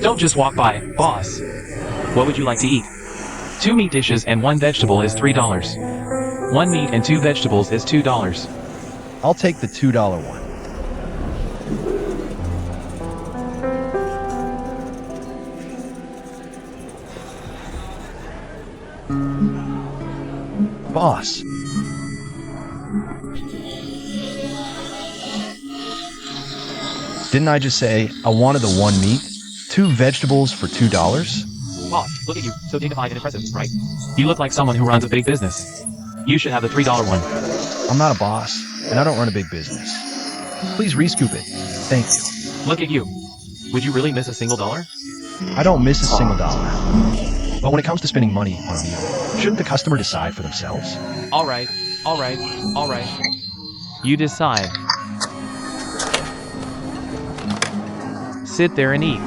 Don't just walk by, boss. What would you like to eat? 2 meat dishes and 1 vegetable is $3. 1 meat and 2 vegetables is $2. I'll take the $2 one. Boss. Didn't I just say I wanted the 1 meat, 2 vegetables for $2? Boss, look at you, so dignified and impressive, right? You look like someone who runs a big business. You should have the $3 one. I'm not a boss, and I don't run a big business. Please rescoop it. Thank you. Look at you. Would you really miss a single dollar? I don't miss a single dollar. But when it comes to spending money on a meal, shouldn't the customer decide for themselves? Alright. You decide. Sit there and eat.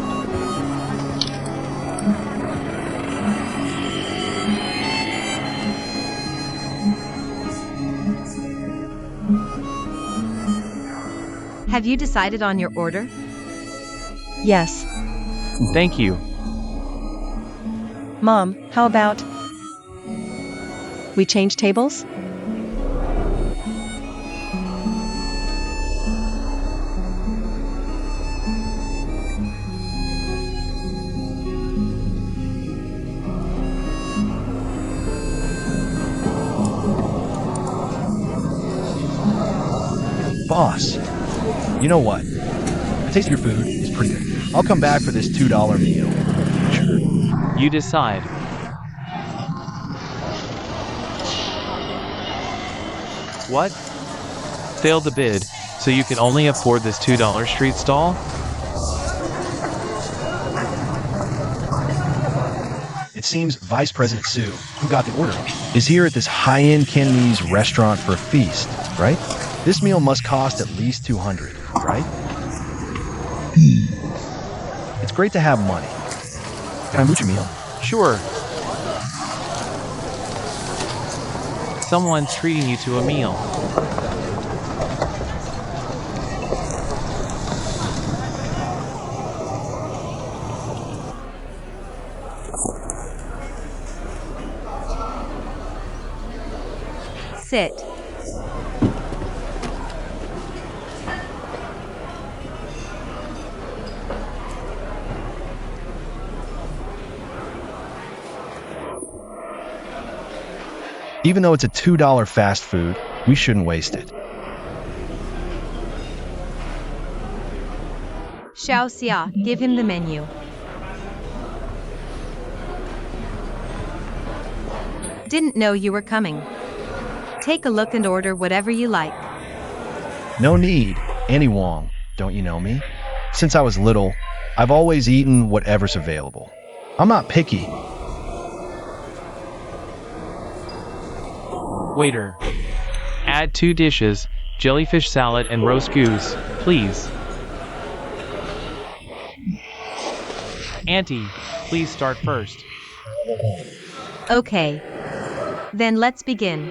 Have you decided on your order? Yes. Thank you. Mom, how about we change tables? Boss, you know what? The taste of your food is pretty good. I'll come back for this $2 meal. Sure. You decide. What? Failed the bid, so you can only afford this $2 street stall? It seems Vice President Sue, who got the order, is here at this high-end Cantonese restaurant for a feast, right? This meal must cost at least $200, right? It's great to have money. Can I mooch a meal? Sure. Someone's treating you to a meal. Sit. Even though it's a $2 fast food, we shouldn't waste it. Xiao Xia, give him the menu. Didn't know you were coming. Take a look and order whatever you like. No need. Annie Wong, don't you know me? Since I was little, I've always eaten whatever's available. I'm not picky. Waiter. Add 2 dishes, jellyfish salad and roast goose, please. Auntie, please start first. Okay. Then let's begin.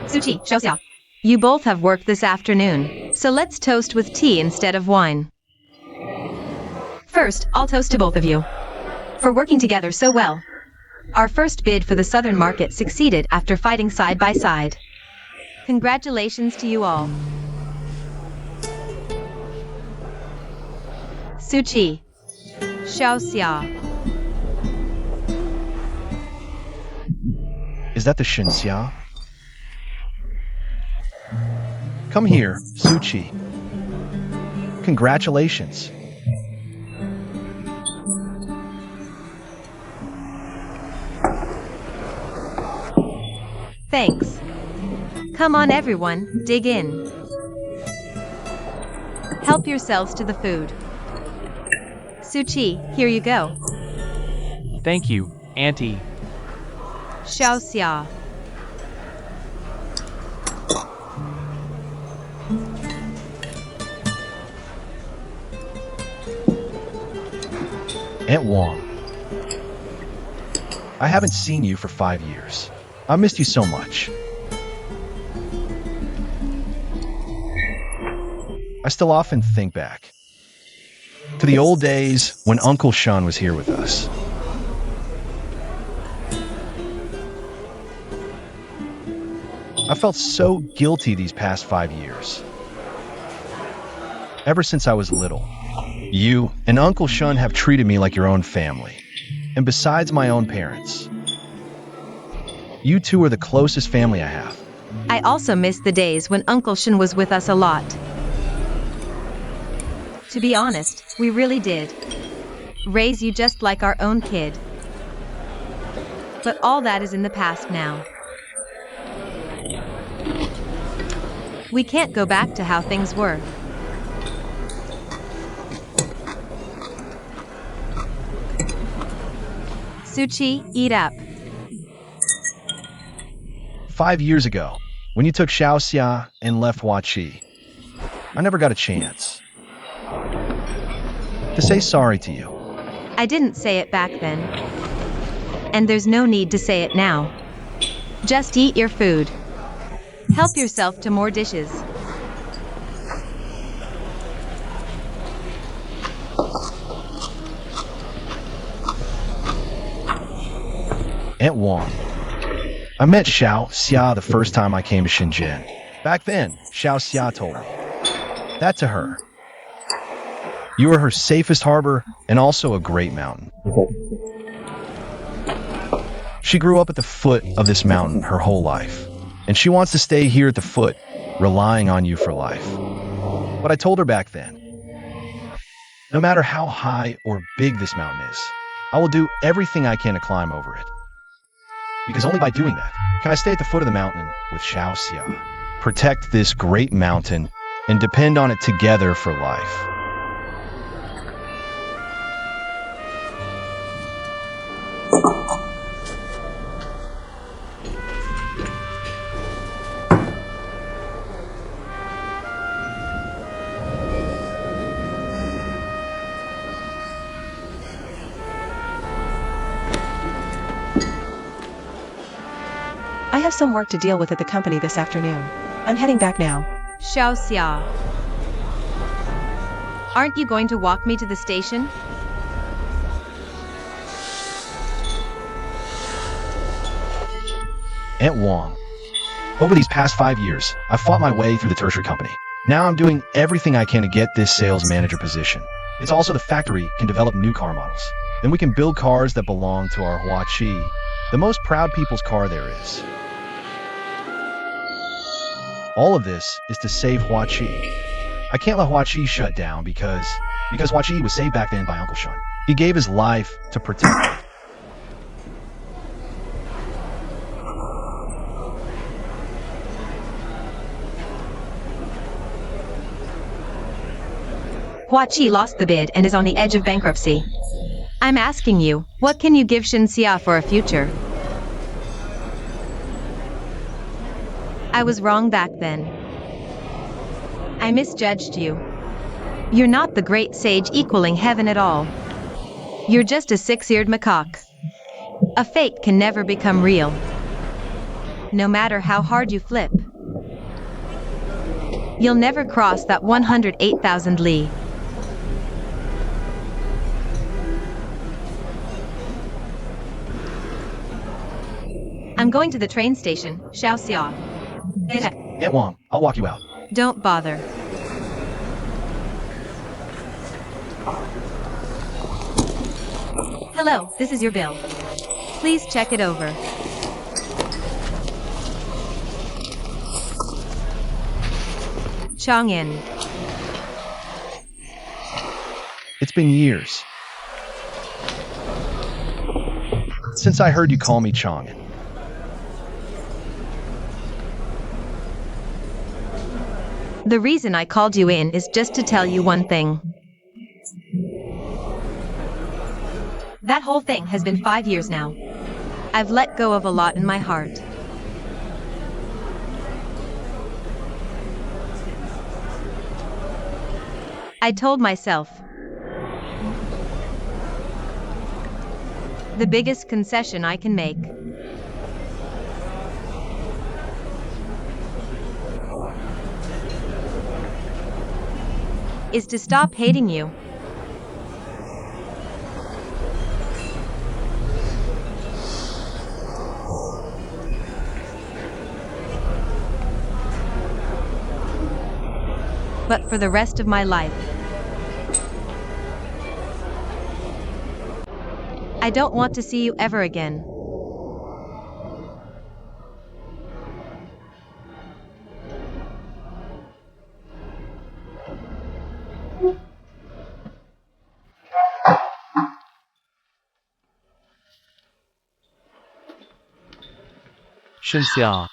Suchi, Xiao Xia. You both have work this afternoon, so let's toast with tea instead of wine. First, I'll toast to both of you for working together so well. Our first bid for the southern market succeeded after fighting side by side. Congratulations to you all. Suchi, Xiao Xia. Is that the Xinxia? Come here, Suchi. Congratulations. Thanks. Come on everyone, dig in. Help yourselves to the food. Suchi, here you go. Thank you, Auntie. Xiao Xia. Aunt Wong. I haven't seen you for 5 years. I missed you so much. I still often think back to the old days when Uncle Sean was here with us. I felt so guilty these past 5 years. Ever since I was little, you and Uncle Sean have treated me like your own family. And besides my own parents, you two are the closest family I have. I also miss the days when Uncle Shin was with us a lot. To be honest, we really did raise you just like our own kid. But all that is in the past now. We can't go back to how things were. Suchi, eat up. 5 years ago, when you took Xiaoxia and left Huaqi, I never got a chance to say sorry to you. I didn't say it back then. And there's no need to say it now. Just eat your food. Help yourself to more dishes. Aunt Wang. I met Xiaoxia the first time I came to Shenzhen. Back then, Xiaoxia told me that to her. You are her safest harbor and also a great mountain. She grew up at the foot of this mountain her whole life, and she wants to stay here at the foot, relying on you for life. But I told her back then, no matter how high or big this mountain is, I will do everything I can to climb over it. Because only by doing that can I stay at the foot of the mountain with Xiaoxia, protect this great mountain, and depend on it together for life. I have some work to deal with at the company this afternoon. I'm heading back now. Xiaoxia. Aren't you going to walk me to the station? Aunt Wang. Over these past 5 years, I've fought my way through the tertiary company. Now I'm doing everything I can to get this sales manager position. It's also the factory can develop new car models. Then we can build cars that belong to our Huaqi, the most proud people's car there is. All of this is to save Huaqi. I can't let Huaqi shut down because Huaqi was saved back then by Uncle Sean. He gave his life to protect it. Huaqi lost the bid and is on the edge of bankruptcy. I'm asking you, what can you give Xinxia for a future? I was wrong back then. I misjudged you. You're not the great sage equaling heaven at all. You're just a six-eared macaque. A fake can never become real, no matter how hard you flip. You'll never cross that 108,000 li. I'm going to the train station, Xiaoxia. Aunt Wang, I'll walk you out. Don't bother. Hello, this is your bill. Please check it over. Chang'an. It's been years since I heard you call me Chang'an. The reason I called you in is just to tell you one thing. That whole thing has been 5 years now. I've let go of a lot in my heart. I told myself, the biggest concession I can make is to stop hating you. but for the rest of my life. I don't want to see you ever again. Shinxia.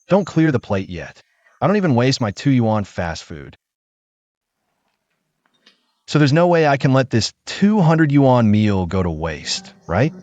Don't clear the plate yet. I don't even waste my 2 yuan fast food. So there's no way I can let this 200 yuan meal go to waste, right?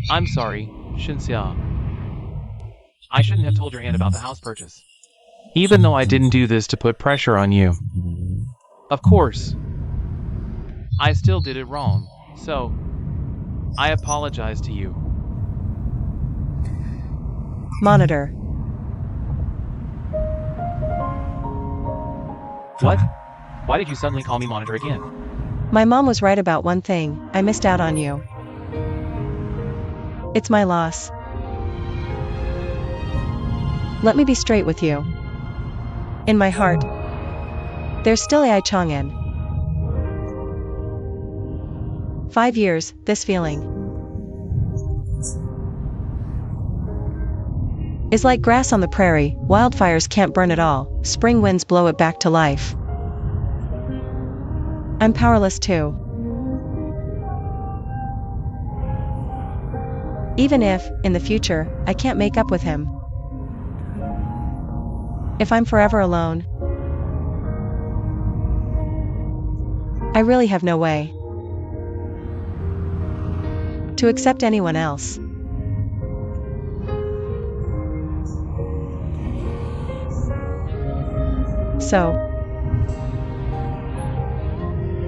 I'm sorry, Shinxia. I shouldn't have told your aunt about the house purchase. Even though I didn't do this to put pressure on you. Of course. I still did it wrong, so I apologize to you. Monitor. What? Why did you suddenly call me monitor again? My mom was right about one thing, I missed out on you. It's my loss. Let me be straight with you. In my heart, there's still Ai Chang'an. 5 years, this feeling is like grass on the prairie, wildfires can't burn it all, spring winds blow it back to life. I'm powerless too. Even if, in the future, I can't make up with him. If I'm forever alone, I really have no way to accept anyone else. So,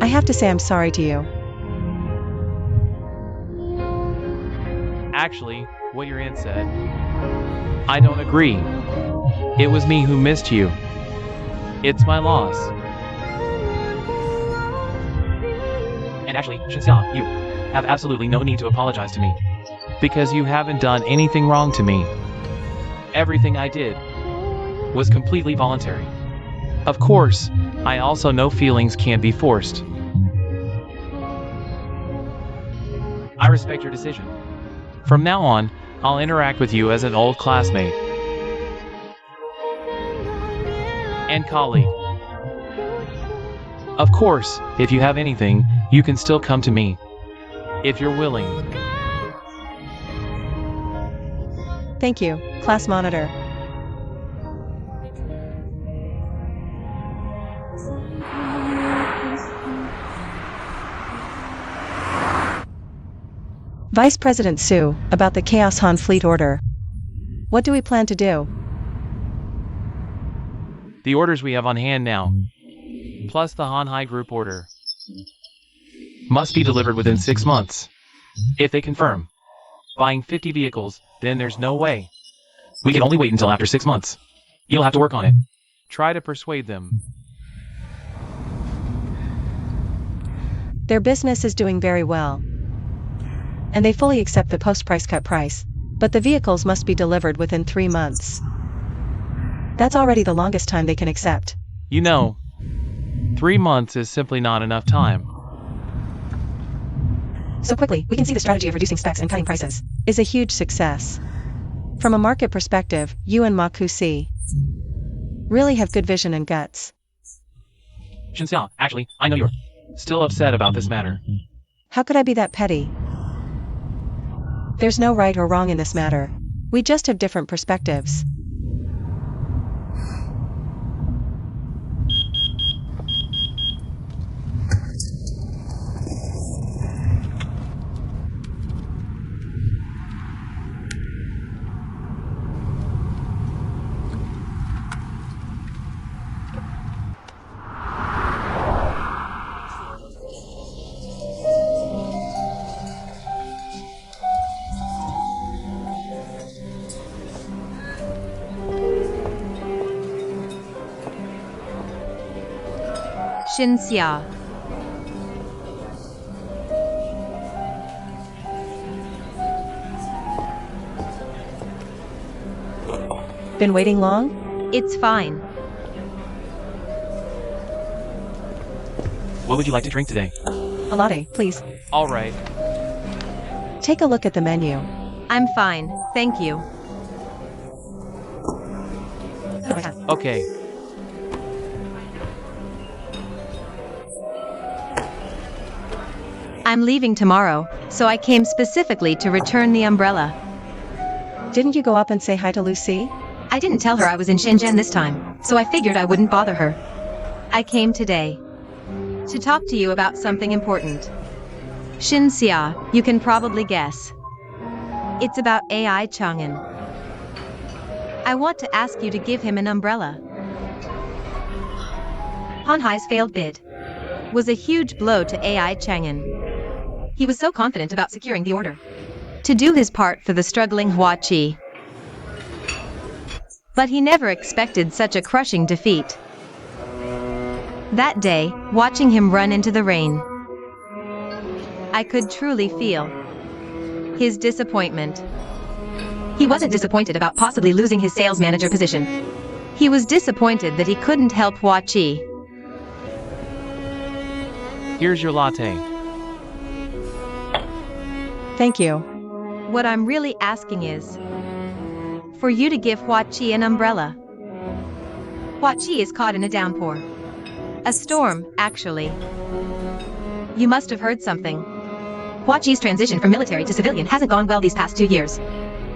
I have to say I'm sorry to you. Actually, what your aunt said, I don't agree. It was me who missed you. It's my loss. And actually, Shinxia, you have absolutely no need to apologize to me. Because you haven't done anything wrong to me. Everything I did was completely voluntary. Of course, I also know feelings can't be forced. I respect your decision. From now on, I'll interact with you as an old classmate and colleague. Of course, if you have anything, you can still come to me. If you're willing. Thank you, class monitor. Vice President Sue, about the Chaos Han Fleet Order. What do we plan to do? The orders we have on hand now, plus the Han High Group order, must be delivered within 6 months. If they confirm buying 50 vehicles, then there's no way. We can only wait until after 6 months. You'll have to work on it. Try to persuade them. Their business is doing very well, and they fully accept the post-price cut price, but the vehicles must be delivered within 3 months. That's already the longest time they can accept. You know, 3 months is simply not enough time. So quickly, we can see the strategy of reducing specs and cutting prices is a huge success. From a market perspective, you and Ma Kusi really have good vision and guts. Shinxia, actually, I know you're still upset about this matter. How could I be that petty? There's no right or wrong in this matter. We just have different perspectives. Shinxia. Been waiting long? It's fine. What would you like to drink today? A latte, please. All right. Take a look at the menu. I'm fine, thank you. Okay. I'm leaving tomorrow, so I came specifically to return the umbrella. Didn't you go up and say hi to Lucy? I didn't tell her I was in Shenzhen this time, so I figured I wouldn't bother her. I came today to talk to you about something important. Shinxia, you can probably guess. It's about AI Chang'an. I want to ask you to give him an umbrella. Han Hai's failed bid was a huge blow to AI Chang'an. He was so confident about securing the order to do his part for the struggling Hua Qi. But he never expected such a crushing defeat. That day, watching him run into the rain, I could truly feel his disappointment. He wasn't disappointed about possibly losing his sales manager position. He was disappointed that he couldn't help Hua Qi. Here's your latte. Thank you. What I'm really asking is for you to give Hua Qi an umbrella. Hua Qi is caught in a downpour. A storm, actually. You must have heard something. Hua Qi's transition from military to civilian hasn't gone well these past 2 years.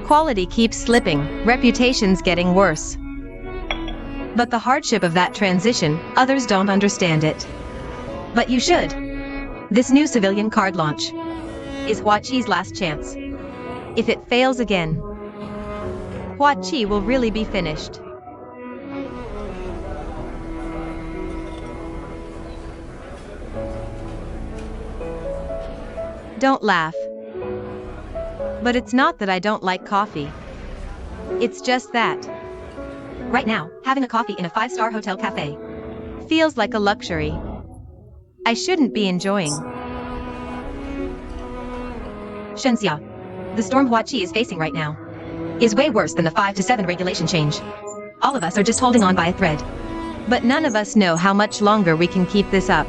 Quality keeps slipping, reputation's getting worse. But the hardship of that transition, others don't understand it. But you should. This new civilian card launch is Hua Qi's last chance. If it fails again, Hua Qi will really be finished. Don't laugh. But it's not that I don't like coffee. It's just that right now, having a coffee in a 5-star hotel cafe feels like a luxury I shouldn't be enjoying. Shenxia, the storm Hua Qi is facing right now is way worse than the 5 to 7 regulation change. All of us are just holding on by a thread. But none of us know how much longer we can keep this up.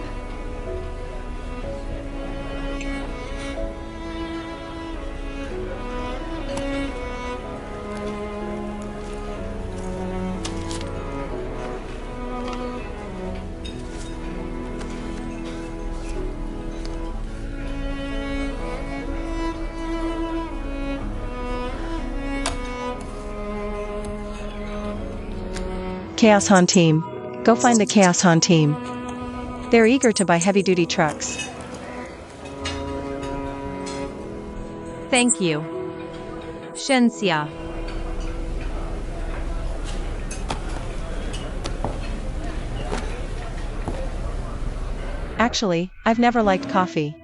Chaos Han team. Go find the Chaos Han team. They're eager to buy heavy-duty trucks. Thank you. Shenxia. Actually, I've never liked coffee.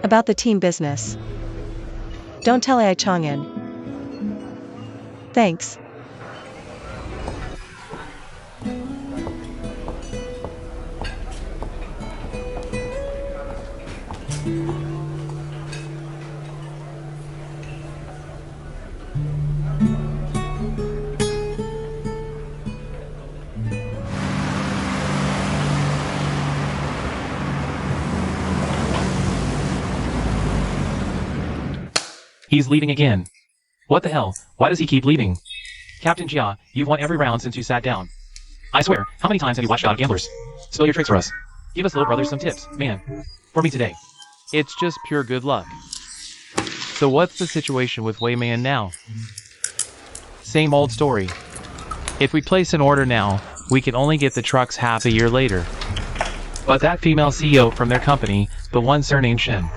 About the team business. Don't tell AI Chang'an. Thanks. He's leaving again. What the hell? Why does he keep leaving? Captain Jia, you've won every round since you sat down. I swear, how many times have you watched Out Gamblers? Spill your tricks for us. Give us little brothers some tips, man. For me today. It's just pure good luck. So what's the situation with Wayman now? Same old story. If we place an order now, we can only get the trucks half a year later. But that female CEO from their company, the one surnamed Shen,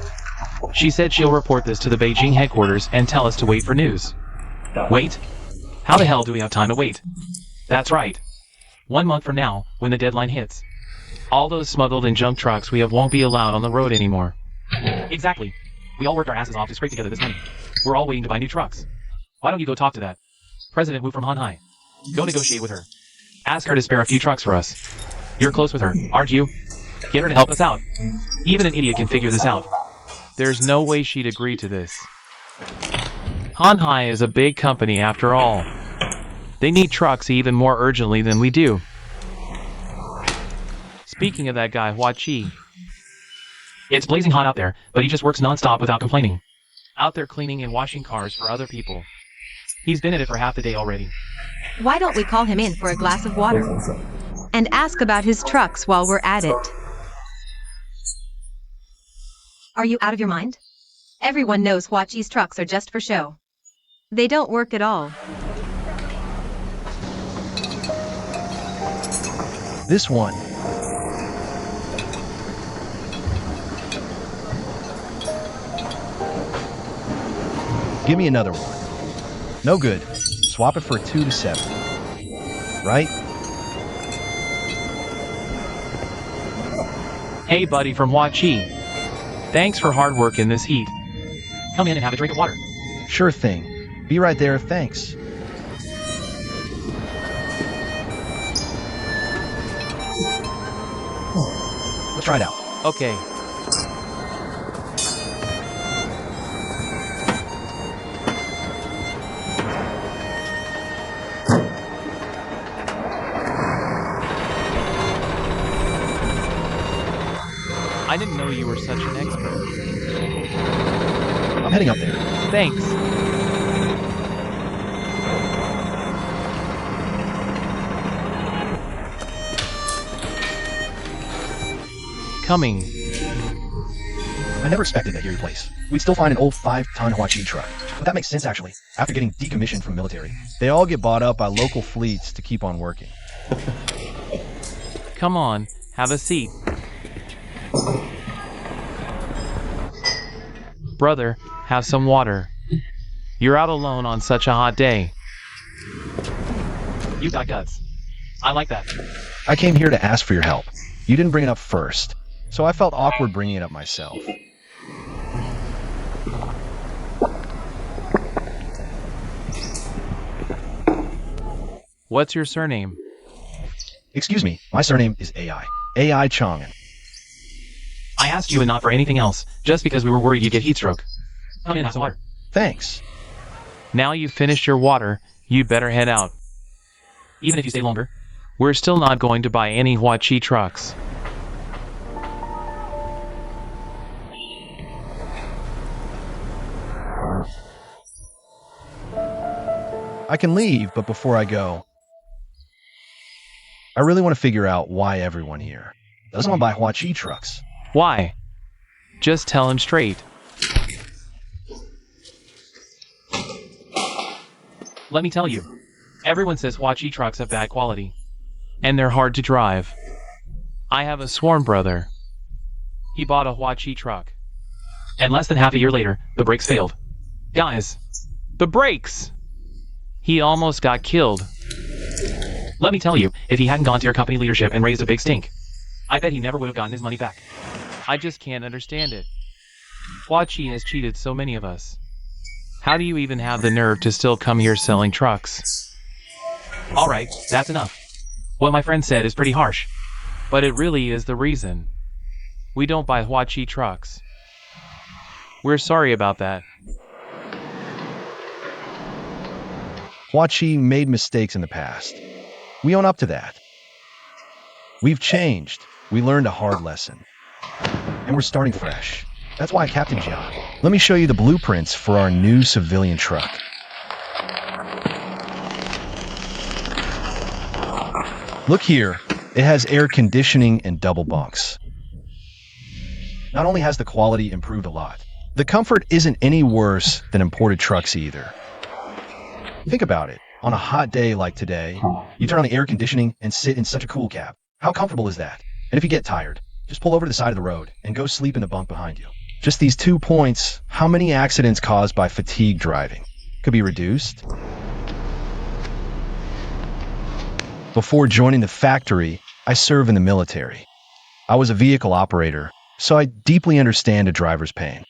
she said she'll report this to the Beijing headquarters and tell us to wait for news. Wait? How the hell do we have time to wait? That's right. 1 month from now, when the deadline hits, all those smuggled and junk trucks we have won't be allowed on the road anymore. Exactly. We all worked our asses off to scrape together this money. We're all waiting to buy new trucks. Why don't you go talk to that President Wu from Hanhai? Go negotiate with her. Ask her to spare a few trucks for us. You're close with her, aren't you? Get her to help us out. Even an idiot can figure this out. There's no way she'd agree to this. Hanhai is a big company after all. They need trucks even more urgently than we do. Speaking of that guy, Hua Chi. It's blazing hot out there, but he just works non-stop without complaining. Out there cleaning and washing cars for other people. He's been at it for half the day already. Why don't we call him in for a glass of water? And ask about his trucks while we're at it. Are you out of your mind? Everyone knows Hua Chi's trucks are just for show. They don't work at all. This one. Give me another one. No good. Swap it for a 2 to 7. Right? Hey buddy from Hua Chi. Thanks for hard work in this heat. Come in and have a drink of water. Sure thing. Be right there, thanks. Let's try it out. Okay. I didn't know you were such an expert. I'm heading up there. Thanks. Coming. I never expected that here place. We'd still find an old 5-ton Hua Chi truck. But that makes sense actually. After getting decommissioned from military, they all get bought up by local fleets to keep on working. Come on, have a seat. Brother, have some water. You're out alone on such a hot day. You got guts. I like that. I came here to ask for your help. You didn't bring it up first, so I felt awkward bringing it up myself. What's your surname? Excuse me, my surname is AI. AI Chang'an. I asked you and not for anything else, just because we were worried you'd get heat stroke. Come in, have some water. Thanks. Now you've finished your water, you better head out. Even if you stay longer. We're still not going to buy any Hua Chi trucks. I can leave, but before I go, I really want to figure out why everyone here doesn't want to buy Hua Chi trucks. Why? Just tell him straight. Let me tell you, everyone says Huachi trucks have bad quality. And they're hard to drive. I have a sworn brother. He bought a Huachi truck. And less than half a year later, the brakes failed. Guys, the brakes! He almost got killed. Let me tell you, if he hadn't gone to your company leadership and raised a big stink, I bet he never would have gotten his money back. I just can't understand it. Huachi has cheated so many of us. How do you even have the nerve to still come here selling trucks? Alright, that's enough. What my friend said is pretty harsh. But it really is the reason. We don't buy Huachi trucks. We're sorry about that. Huachi made mistakes in the past. We own up to that. We've changed. We learned a hard lesson. And we're starting fresh. That's why, Captain Jia, let me show you the blueprints for our new civilian truck. Look here. It has air conditioning and double bunks. Not only has the quality improved a lot, the comfort isn't any worse than imported trucks either. Think about it. On a hot day like today, you turn on the air conditioning and sit in such a cool cab. How comfortable is that? And if you get tired, just pull over to the side of the road and go sleep in the bunk behind you. Just these 2 points, how many accidents caused by fatigue driving could be reduced? Before joining the factory, I served in the military. I was a vehicle operator, so I deeply understand a driver's pain.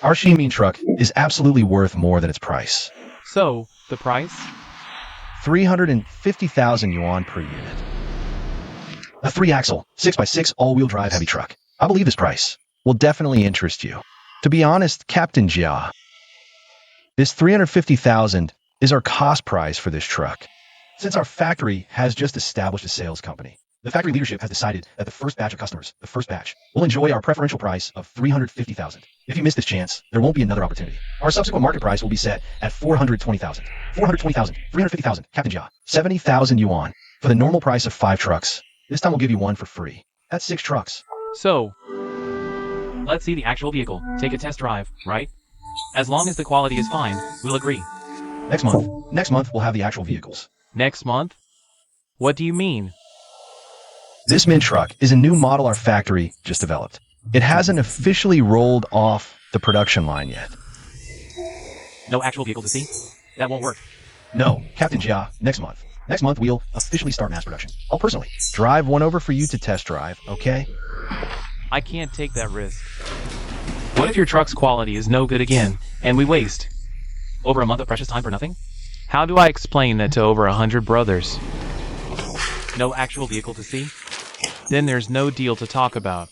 Our Ximin truck is absolutely worth more than its price. So, the price? 350,000 yuan per unit. A 3-axle, 6x6 all-wheel drive heavy truck. I believe this price will definitely interest you. To be honest, Captain Jia, this 350,000 is our cost price for this truck. Since our factory has just established a sales company, the factory leadership has decided that the first batch of customers, the first batch, will enjoy our preferential price of 350,000. If you miss this chance, there won't be another opportunity. Our subsequent market price will be set at 420,000. 420,000, 350,000, Captain Jia, 70,000 yuan for the normal price of 5 trucks. This time we'll give you one for free. That's 6 trucks. So, let's see the actual vehicle. Take a test drive, right? As long as the quality is fine, we'll agree. Next month we'll have the actual vehicles. Next month? What do you mean? This Min truck is a new model our factory just developed. It hasn't officially rolled off the production line yet. No actual vehicle to see? That won't work. No, Captain Jia, next month. Next month we'll officially start mass production. I'll personally drive one over for you to test drive, okay? I can't take that risk. What if your truck's quality is no good again, and we waste over a month of precious time for nothing? How do I explain that to over 100 brothers? No actual vehicle to see? Then there's no deal to talk about.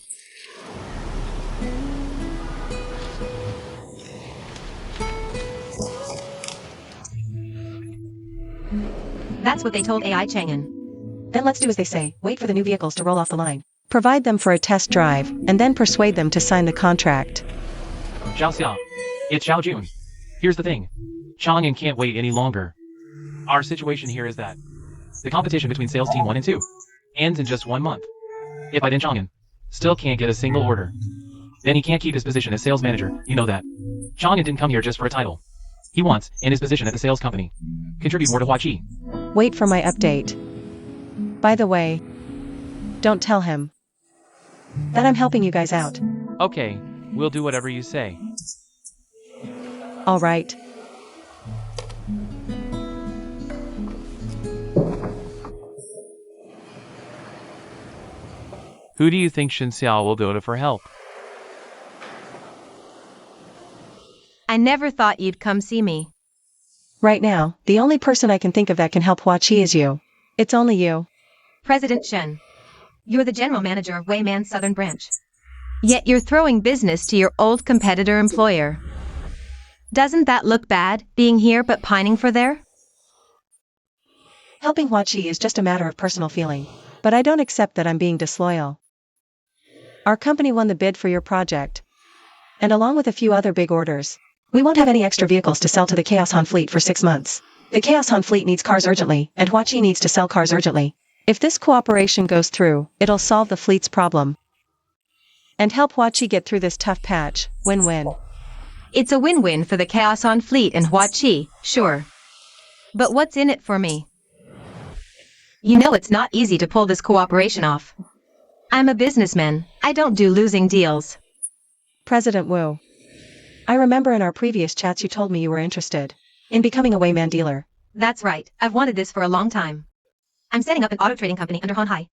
That's what they told AI Chang'an. Then let's do as they say, wait for the new vehicles to roll off the line. Provide them for a test drive, and then persuade them to sign the contract. Xiao Xia, it's Xiao Jun. Here's the thing. Chang'an can't wait any longer. Our situation here is that the competition between sales team 1 and 2 ends in just 1 month. If I then Chang'an still can't get a single order, then he can't keep his position as sales manager, you know that. Chang'an didn't come here just for a title. He wants, in his position at the sales company, contribute more to Huachi. Wait for my update. By the way, don't tell him that I'm helping you guys out. Okay, we'll do whatever you say. All right. Who do you think Shen Xiao will go to for help? I never thought you'd come see me. Right now, the only person I can think of that can help Huachi is you. It's only you. President Shen. You're the general manager of Weiman's Southern Branch. Yet you're throwing business to your old competitor employer. Doesn't that look bad, being here but pining for there? Helping Huachi is just a matter of personal feeling, but I don't accept that I'm being disloyal. Our company won the bid for your project, and along with a few other big orders, we won't have any extra vehicles to sell to the Chaos Han fleet for 6 months. The Chaos Han fleet needs cars urgently, and Huachi needs to sell cars urgently. If this cooperation goes through, it'll solve the fleet's problem and help Huachi get through this tough patch. Win-win. It's a win-win for the Chaos on Fleet and Huachi, sure. But what's in it for me? You know it's not easy to pull this cooperation off. I'm a businessman. I don't do losing deals. President Wu. I remember in our previous chats you told me you were interested in becoming a Wayman dealer. That's right. I've wanted this for a long time. I'm setting up an auto trading company under Honhai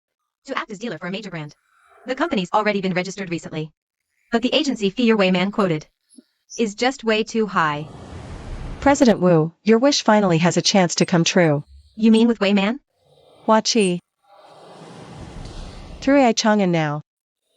to act as dealer for a major brand. The company's already been registered recently. But the agency fee your Wayman quoted is just way too high. President Wu, your wish finally has a chance to come true. You mean with Wayman? Huachi. Through AI Chang'an now.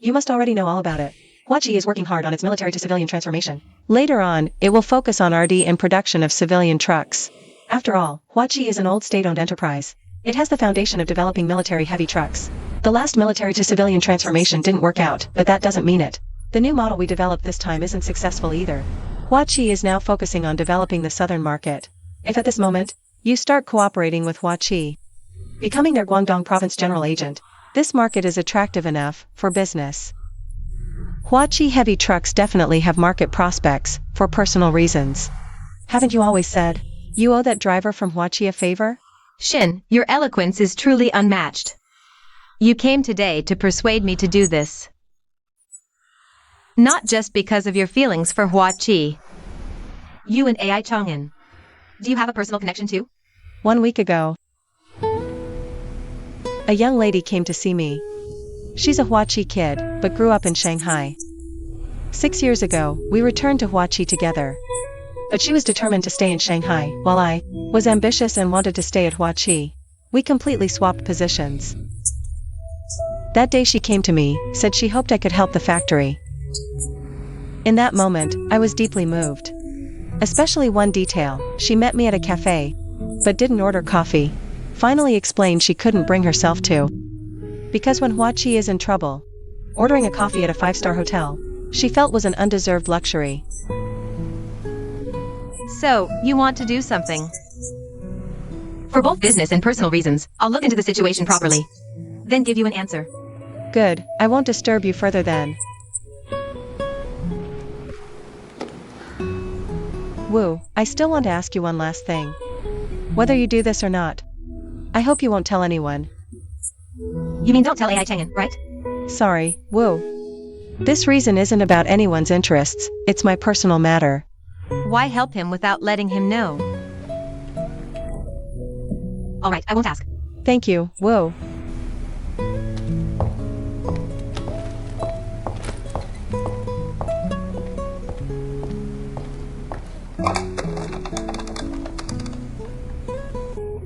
You must already know all about it. Huachi is working hard on its military to civilian transformation. Later on, it will focus on RD and production of civilian trucks. After all, Huachi is an old state-owned enterprise. It has the foundation of developing military heavy trucks. The last military to civilian transformation didn't work out, but that doesn't mean it. The new model we developed this time isn't successful either. Huachi is now focusing on developing the southern market. If at this moment, you start cooperating with Huachi, becoming their Guangdong province general agent, this market is attractive enough for business. Huachi heavy trucks definitely have market prospects, for personal reasons. Haven't you always said, you owe that driver from Huachi a favor? Shin, your eloquence is truly unmatched. You came today to persuade me to do this. Not just because of your feelings for Huachi. You and AI Chang'an. Do you have a personal connection too? 1 week ago, a young lady came to see me. She's a Huachi kid, but grew up in Shanghai. 6 years ago, we returned to Huachi together. But she was determined to stay in Shanghai, while I was ambitious and wanted to stay at Huachi. We completely swapped positions. That day she came to me, said she hoped I could help the factory. In that moment, I was deeply moved. Especially one detail, she met me at a cafe, but didn't order coffee. Finally explained she couldn't bring herself to. Because when Huachi is in trouble, ordering a coffee at a 5-star hotel, she felt was an undeserved luxury. So, you want to do something? For both business and personal reasons, I'll look into the situation properly. Then give you an answer. Good, I won't disturb you further then. Wu, I still want to ask you one last thing. Whether you do this or not, I hope you won't tell anyone. You mean don't tell AI Chang'an, right? Sorry, Wu. This reason isn't about anyone's interests, it's my personal matter. Why help him without letting him know? Alright, I won't ask. Thank you, Wu.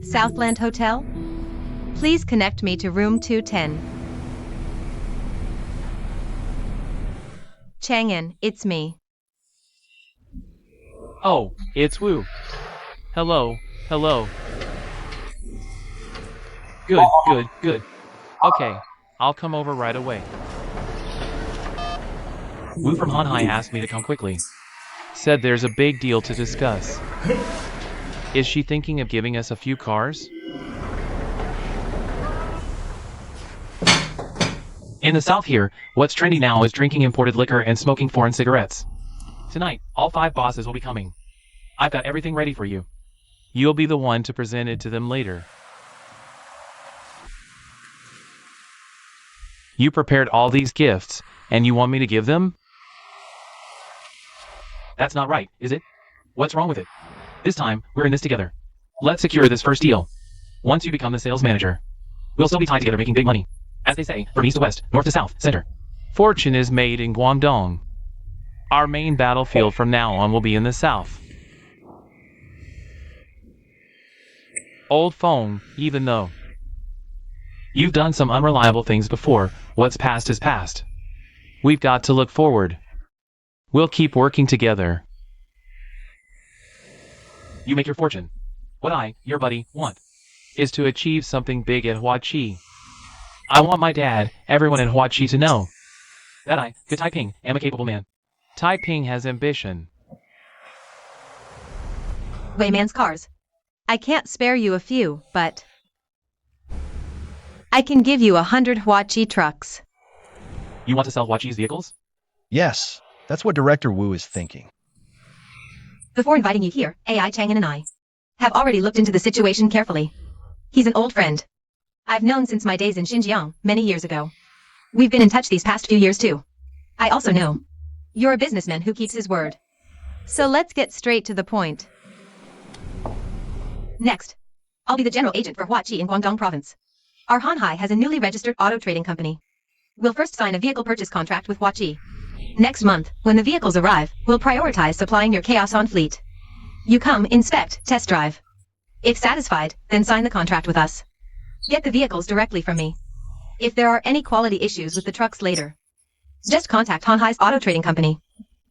Southland Hotel? Please connect me to room 210. Chang'an, it's me. Oh, it's Wu. Hello, hello. Good. Okay, I'll come over right away. Wu from Hanhai asked me to come quickly. Said there's a big deal to discuss. Is she thinking of giving us a few cars? In the south here, what's trendy now is drinking imported liquor and smoking foreign cigarettes. Tonight, all 5 bosses will be coming. I've got everything ready for you. You'll be the one to present it to them later. You prepared all these gifts, and you want me to give them? That's not right, is it? What's wrong with it? This time, we're in this together. Let's secure this first deal. Once you become the sales manager, we'll still be tied together making big money. As they say, from east to west, north to south, center. Fortune is made in Guangdong. Our main battlefield from now on will be in the south. Old phone, even though you've done some unreliable things before, what's past is past. We've got to look forward. We'll keep working together. You make your fortune. What I, your buddy, want is to achieve something big at Huachi. I want my dad, everyone in Huachi to know that I, Good Taiping, am a capable man. Taiping has ambition. Wayman's cars. I can't spare you a few, but I can give you 100 Huachi trucks. You want to sell Huachi's vehicles? Yes, that's what Director Wu is thinking. Before inviting you here, AI Chang'an and I have already looked into the situation carefully. He's an old friend I've known since my days in Xinjiang many years ago. We've been in touch these past few years too. I also know you're a businessman who keeps his word. So let's get straight to the point. Next, I'll be the general agent for Huaqi in Guangdong province. Our Hanhai has a newly registered auto trading company. We'll first sign a vehicle purchase contract with Huaqi. Next month, when the vehicles arrive, we'll prioritize supplying your Chaos On fleet. You come, inspect, test drive. If satisfied, then sign the contract with us. Get the vehicles directly from me. If there are any quality issues with the trucks later, just contact Hanhai's auto trading company.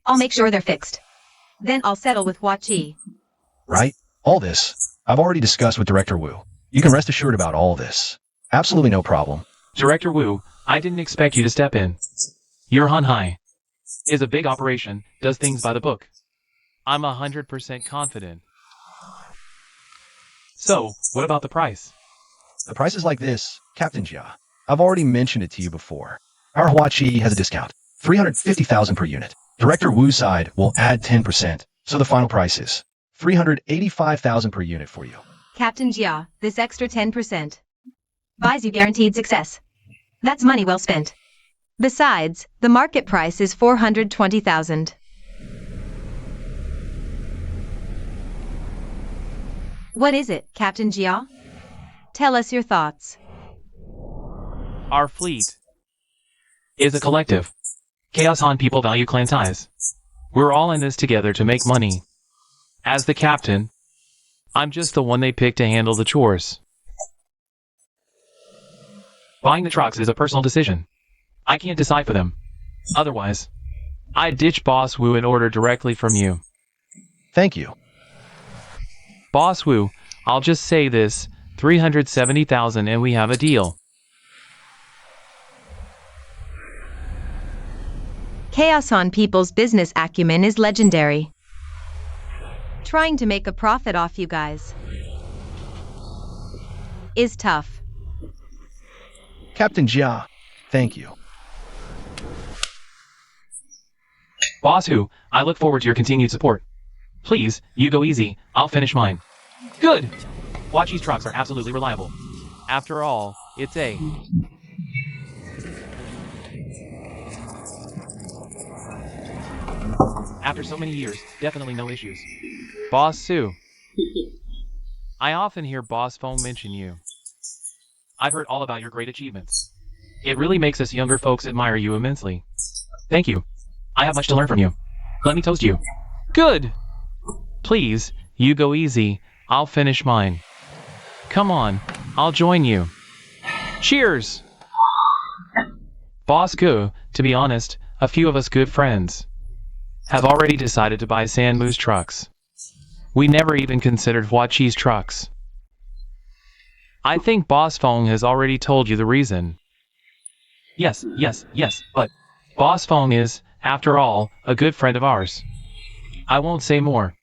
I'll make sure they're fixed. Then I'll settle with Huaqi. Right? All this, I've already discussed with Director Wu. You can rest assured about all this. Absolutely no problem. Director Wu, I didn't expect you to step in. Your Hanhai is a big operation, does things by the book. I'm 100% confident. So, what about the price? The price is like this, Captain Jia. I've already mentioned it to you before. Our Huaqi has a discount, 350,000 per unit. Director Wu's side will add 10%, so the final price is 385,000 per unit for you. Captain Jia, this extra 10% buys you guaranteed success. That's money well spent. Besides, the market price is 420,000. What is it, Captain Jia? Tell us your thoughts. Our fleet is a collective. Chaos Han people value clan ties. We're all in this together to make money. As the captain, I'm just the one they pick to handle the chores. Buying the trucks is a personal decision. I can't decide for them. Otherwise, I'd ditch Boss Wu and order directly from you. Thank you. Boss Wu, I'll just say this, 370,000 and we have a deal. Chaos On people's business acumen is legendary. Trying to make a profit off you guys is tough. Captain Jia, thank you. Boss Wu, I look forward to your continued support. Please, you go easy, I'll finish mine. Good! Huaqi's trucks are absolutely reliable. After all, it's a... After so many years, definitely no issues. Boss Sue. I often hear Boss Fong mention you. I've heard all about your great achievements. It really makes us younger folks admire you immensely. Thank you. I have much to learn from you. Let me toast you. Good! Please, you go easy, I'll finish mine. Come on, I'll join you. Cheers! Boss Gu, to be honest, a few of us good friends have already decided to buy Sanmu's trucks. We never even considered Huaqi's trucks. I think Boss Fong has already told you the reason. Yes, but Boss Fong is, after all, a good friend of ours. I won't say more.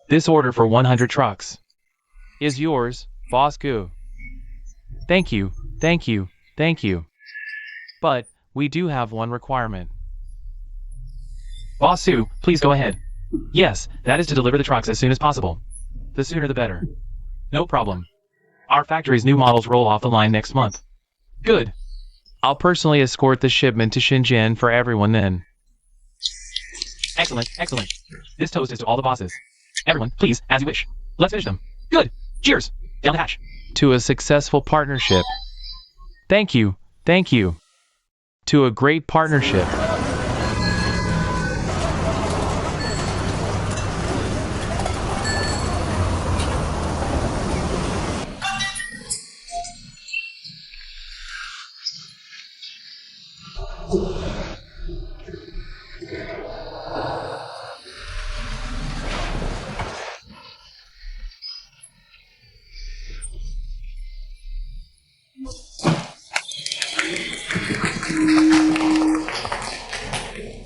This order for 100 trucks is yours, Boss Gu. Thank you. But we do have one requirement. Boss Sue, please go ahead. Yes, that is to deliver the trucks as soon as possible. The sooner the better. No problem. Our factory's new models roll off the line next month. Good. I'll personally escort the shipment to Shenzhen for everyone then. Excellent. This toast is to all the bosses. Everyone, please, as you wish. Let's finish them. Good. Cheers. Down the hatch. To a successful partnership. Thank you. To a great partnership.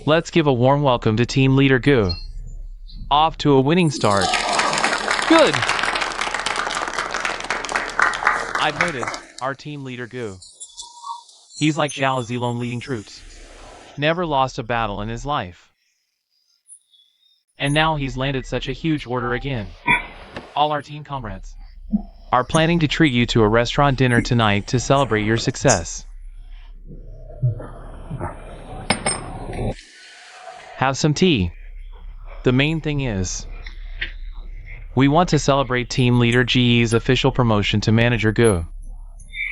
Let's give a warm welcome to Team Leader Gu. Off to a winning start. Good! I've noticed our Team Leader Gu. He's like Zhao Zilong leading troops. Never lost a battle in his life. And now he's landed such a huge order again. All our team comrades are planning to treat you to a restaurant dinner tonight to celebrate your success. Have some tea. The main thing is, we want to celebrate Team Leader GE's official promotion to Manager Go.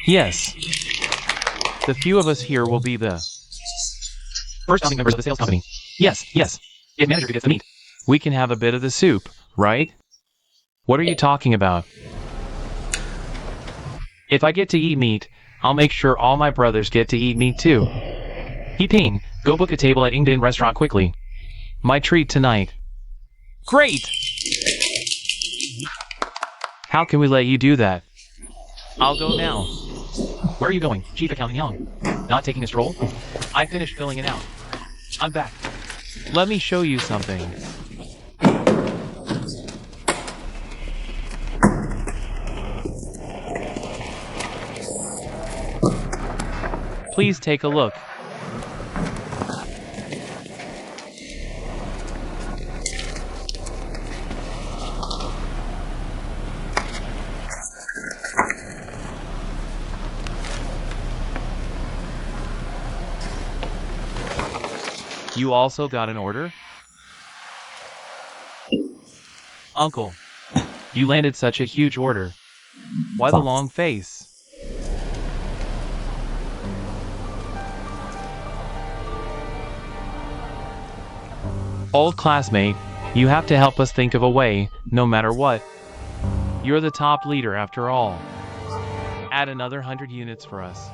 Yes. The few of us here will be the first founding members of the sales company. Yes. If Manager Go gets the meat, we can have a bit of the soup, right? What are you talking about? If I get to eat meat, I'll make sure all my brothers get to eat meat too. Ping, go book a table at Ingdin restaurant quickly. My treat tonight. Great! How can we let you do that? I'll go now. Where are you going, Chief Accountant Young? Not taking a stroll? I finished filling it out. I'm back. Let me show you something. Please take a look. You also got an order? Uncle, you landed such a huge order. Why the long face? Old classmate, you have to help us think of a way, no matter what. You're the top leader after all. Add another 100 units for us.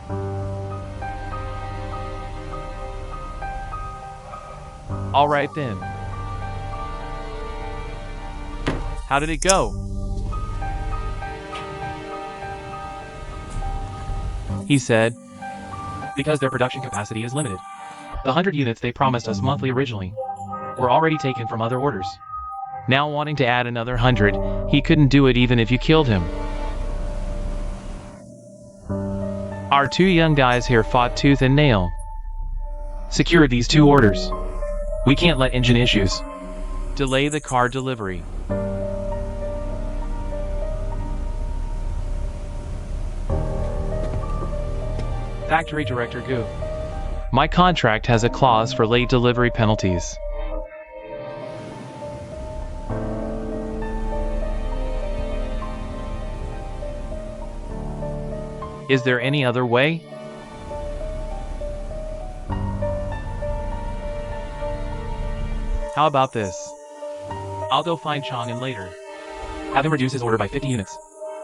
All right then. How did it go? He said, because their production capacity is limited. The 100 units they promised us monthly originally were already taken from other orders. Now wanting to add another 100, he couldn't do it even if you killed him. Our two young guys here fought tooth and nail. Secured these two orders. We can't let engine issues delay the car delivery. Factory Director Gu. My contract has a clause for late delivery penalties. Is there any other way? How about this? I'll go find Chang'an later. Have him reduce his order by 50 units.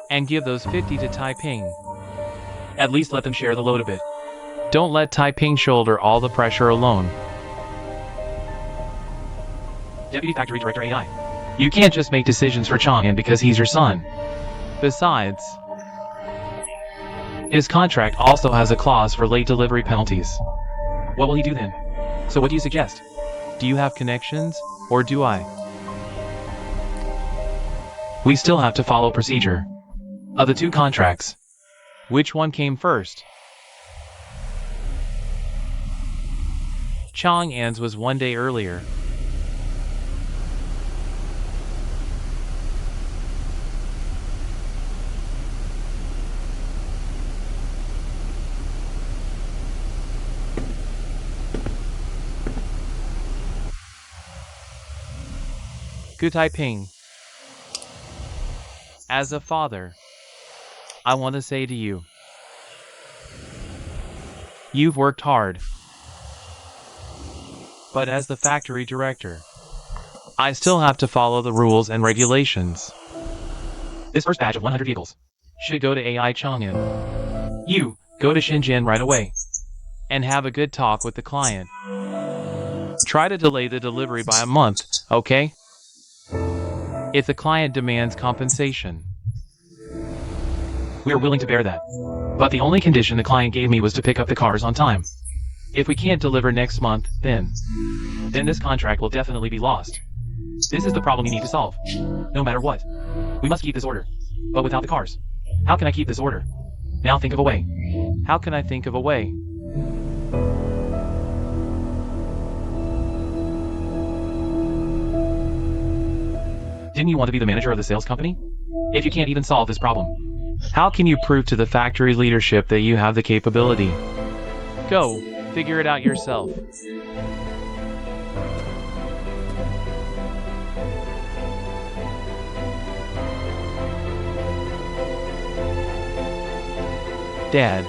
And give those 50 to Taiping. At least let them share the load a bit. Don't let Taiping shoulder all the pressure alone. Deputy Factory Director AI. You can't just make decisions for Chang'an because he's your son. Besides, his contract also has a clause for late delivery penalties. What will he do then? So what do you suggest? Do you have connections, or do I? We still have to follow procedure. Of the two contracts, which one came first? Chang'an's was 1 day earlier. Gu Taiping. As a father, I want to say to you, you've worked hard. But as the factory director, I still have to follow the rules and regulations. This first batch of 100 vehicles should go to AI Chang'an. You, go to Shenzhen right away. And have a good talk with the client. Try to delay the delivery by a month, okay? If the client demands compensation, we are willing to bear that. But the only condition the client gave me was to pick up the cars on time. If we can't deliver next month, then this contract will definitely be lost. This is the problem you need to solve. No matter what. We must keep this order. But without the cars. How can I keep this order? Now think of a way. How can I think of a way? Didn't you want to be the manager of the sales company? If you can't even solve this problem. How can you prove to the factory leadership that you have the capability? Go, figure it out yourself. Dad.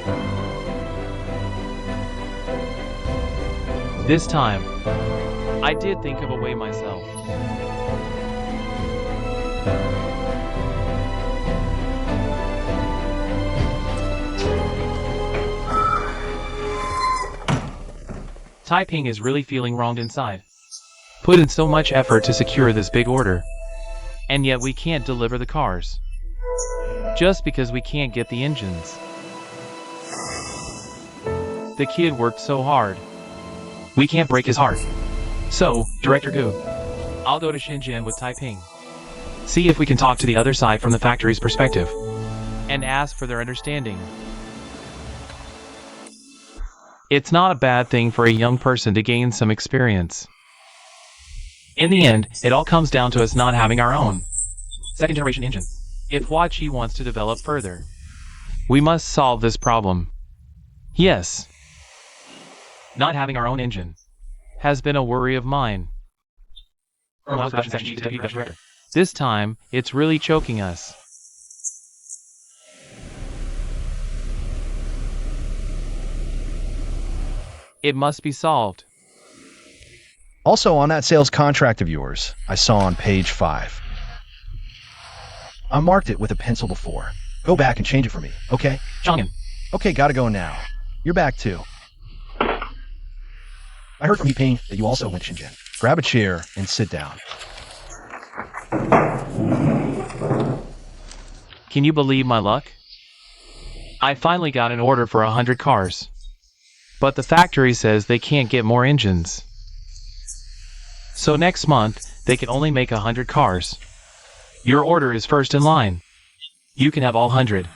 This time, I did think of a way myself. Taiping is really feeling wronged inside. Put in so much effort to secure this big order, and yet we can't deliver the cars. Just because we can't get the engines. The kid worked so hard. We can't break his heart. So, Director Gu, I'll go to Shenzhen with Taiping see if we can talk to the other side from the factory's perspective. and ask for their understanding. It's not a bad thing for a young person to gain some experience. In the end, it all comes down to us not having our own second-generation engine. If Huaqi wants to develop further, we must solve this problem. Yes, Not having our own engine. has been a worry of mine. This time, it's really choking us. It must be solved. Also, on that sales contract of yours, I saw on page 5. I marked it with a pencil before. Go back and change it for me, okay? Chang'an, Okay, gotta go now. You're back too. I heard from Yiping that you also went to Shenzhen. Grab a chair and sit down. Can you believe my luck? I finally got an order for 100 cars. But the factory says they can't get more engines. So next month, they can only make 100 cars. Your order is first in line. You can have all 100.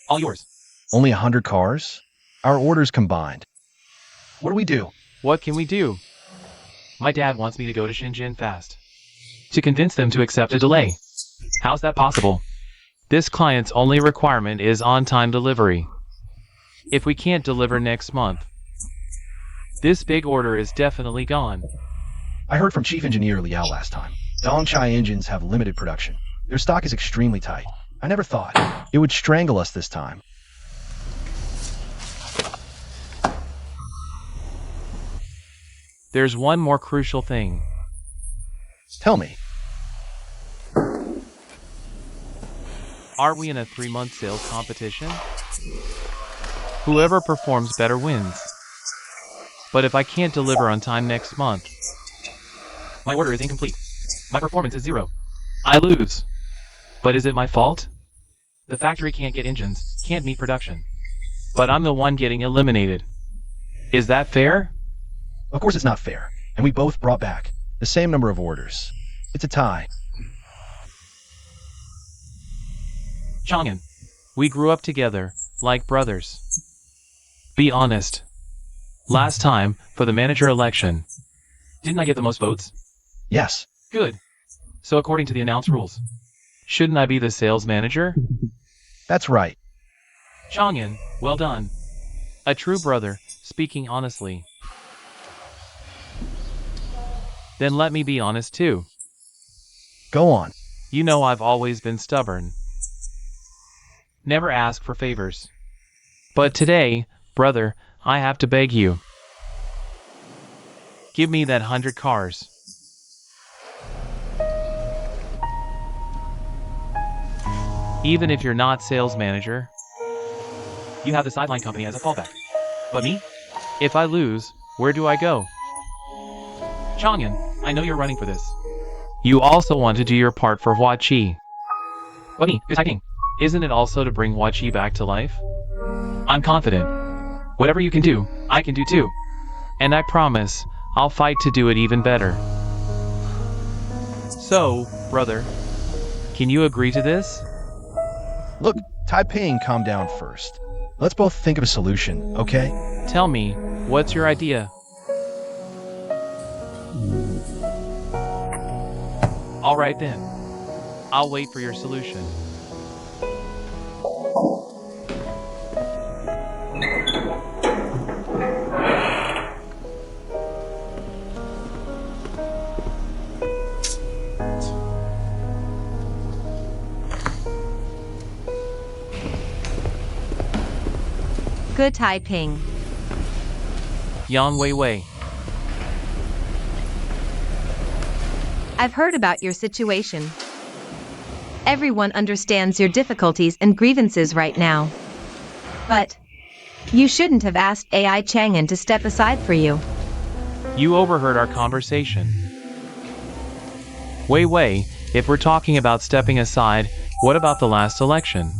all yours. Only 100 cars? Our orders combined. What do we do? What can we do? My dad wants me to go to Shenzhen fast. To convince them to accept a delay. How's that possible? This client's only requirement is on-time delivery. If we can't deliver next month, this big order is definitely gone. I heard from Chief Engineer Liao last time. Dongchai engines have limited production. Their stock is extremely tight. I never thought it would strangle us this time. There's one more crucial thing. Tell me. Are we in a 3-month sales competition? Whoever performs better wins. But if I can't deliver on time next month, My order is incomplete. My performance is 0. I lose. But is it my fault? The factory can't get engines, can't meet production. But I'm the one getting eliminated. Is that fair? Of course it's not fair. And we both brought back the same number of orders. It's a tie. Chang'an, We grew up together, like brothers. Be honest. Last time, for the manager election, didn't I get the most votes? Yes. Good. So according to the announced rules, shouldn't I be the sales manager? That's right. Chang'an, well done. A true brother, speaking honestly. Then let me be honest too. Go on. You know I've always been stubborn. Never ask for favors. But today, brother, I have to beg you. Give me that 100 cars. Even if you're not sales manager, You have the sideline company as a fallback. But me? if I lose, where do I go? Chang'an, I know you're running for this. You also want to do your part for Huaqi. But me, good typing. Isn't it also to bring Huaqi back to life? I'm confident. Whatever you can do, I can do too. And I promise, I'll fight to do it even better. So, brother, can you agree to this? Look, Taiping, calm down first. Let's both think of a solution, okay? Tell me, what's your idea? All right then. I'll wait for your solution. Good typing. Yang Weiwei. I've heard about your situation. Everyone understands your difficulties and grievances right now. But you shouldn't have asked AI Chang'an to step aside for you. You overheard our conversation. Weiwei, if we're talking about stepping aside, what about the last election?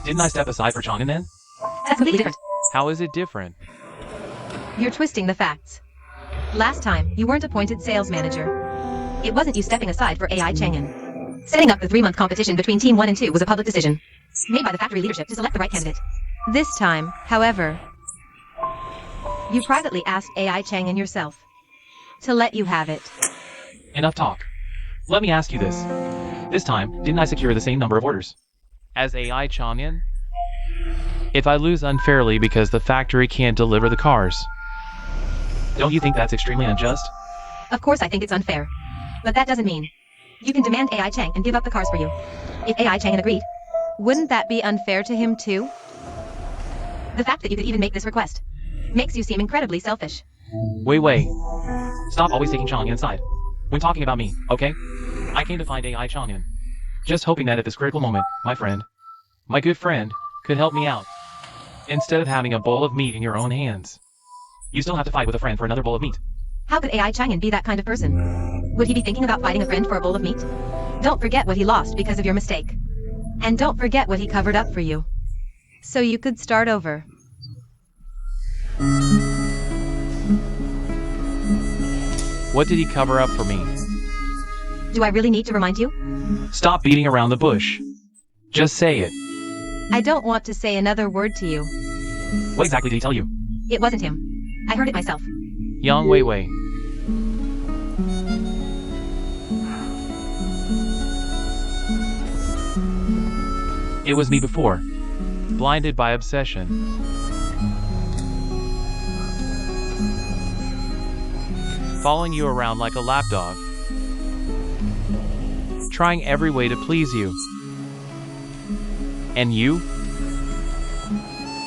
Didn't I step aside for Chang'an then? That's completely different. How is it different? You're twisting the facts. Last time, you weren't appointed sales manager. It wasn't you stepping aside for AI Chang'an. Setting up the 3-month competition between Team 1 and 2 was a public decision, made by the factory leadership to select the right candidate. This time, however, you privately asked AI Chang'an yourself to let you have it. Enough talk. Let me ask you this. This time, didn't I secure the same number of orders? As AI Chang'an? If I lose unfairly because the factory can't deliver the cars. Don't you think that's extremely unjust? Of course I think it's unfair. But that doesn't mean you can demand AI Chang and give up the cars for you. If AI Chang agreed, wouldn't that be unfair to him too? The fact that you could even make this request makes you seem incredibly selfish. Weiwei. Stop always taking Chang'an aside when talking about me, okay? I came to find AI Chang'an, just hoping that at this critical moment, my friend, my good friend, could help me out. Instead of having a bowl of meat in your own hands, you still have to fight with a friend for another bowl of meat. How could AI Chang'an be that kind of person? Would he be thinking about fighting a friend for a bowl of meat? Don't forget what he lost because of your mistake. And don't forget what he covered up for you. So you could start over. What did he cover up for me? Do I really need to remind you? Stop beating around the bush. Just say it. I don't want to say another word to you. What exactly did he tell you? It wasn't him. I heard it myself. Yang Weiwei. It was me before. Blinded by obsession. Following you around like a lapdog. Trying every way to please you. And you?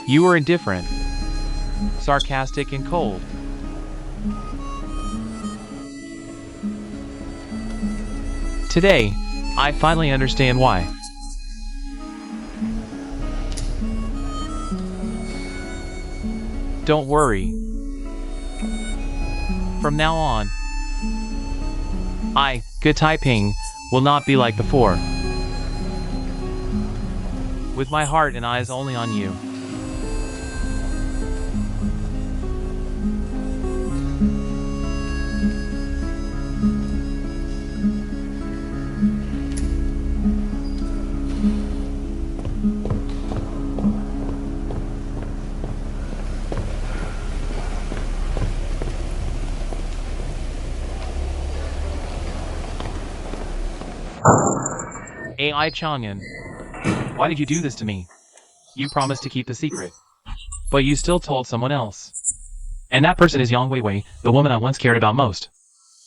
You were indifferent. Sarcastic and cold. Today, I finally understand why. Don't worry. From now on, Good Taiping, will not be like before. With my heart and eyes only on you. AI Chang'an, Why did you do this to me? You promised to keep the secret. but you still told someone else. And that person is Yang Weiwei, the woman I once cared about most.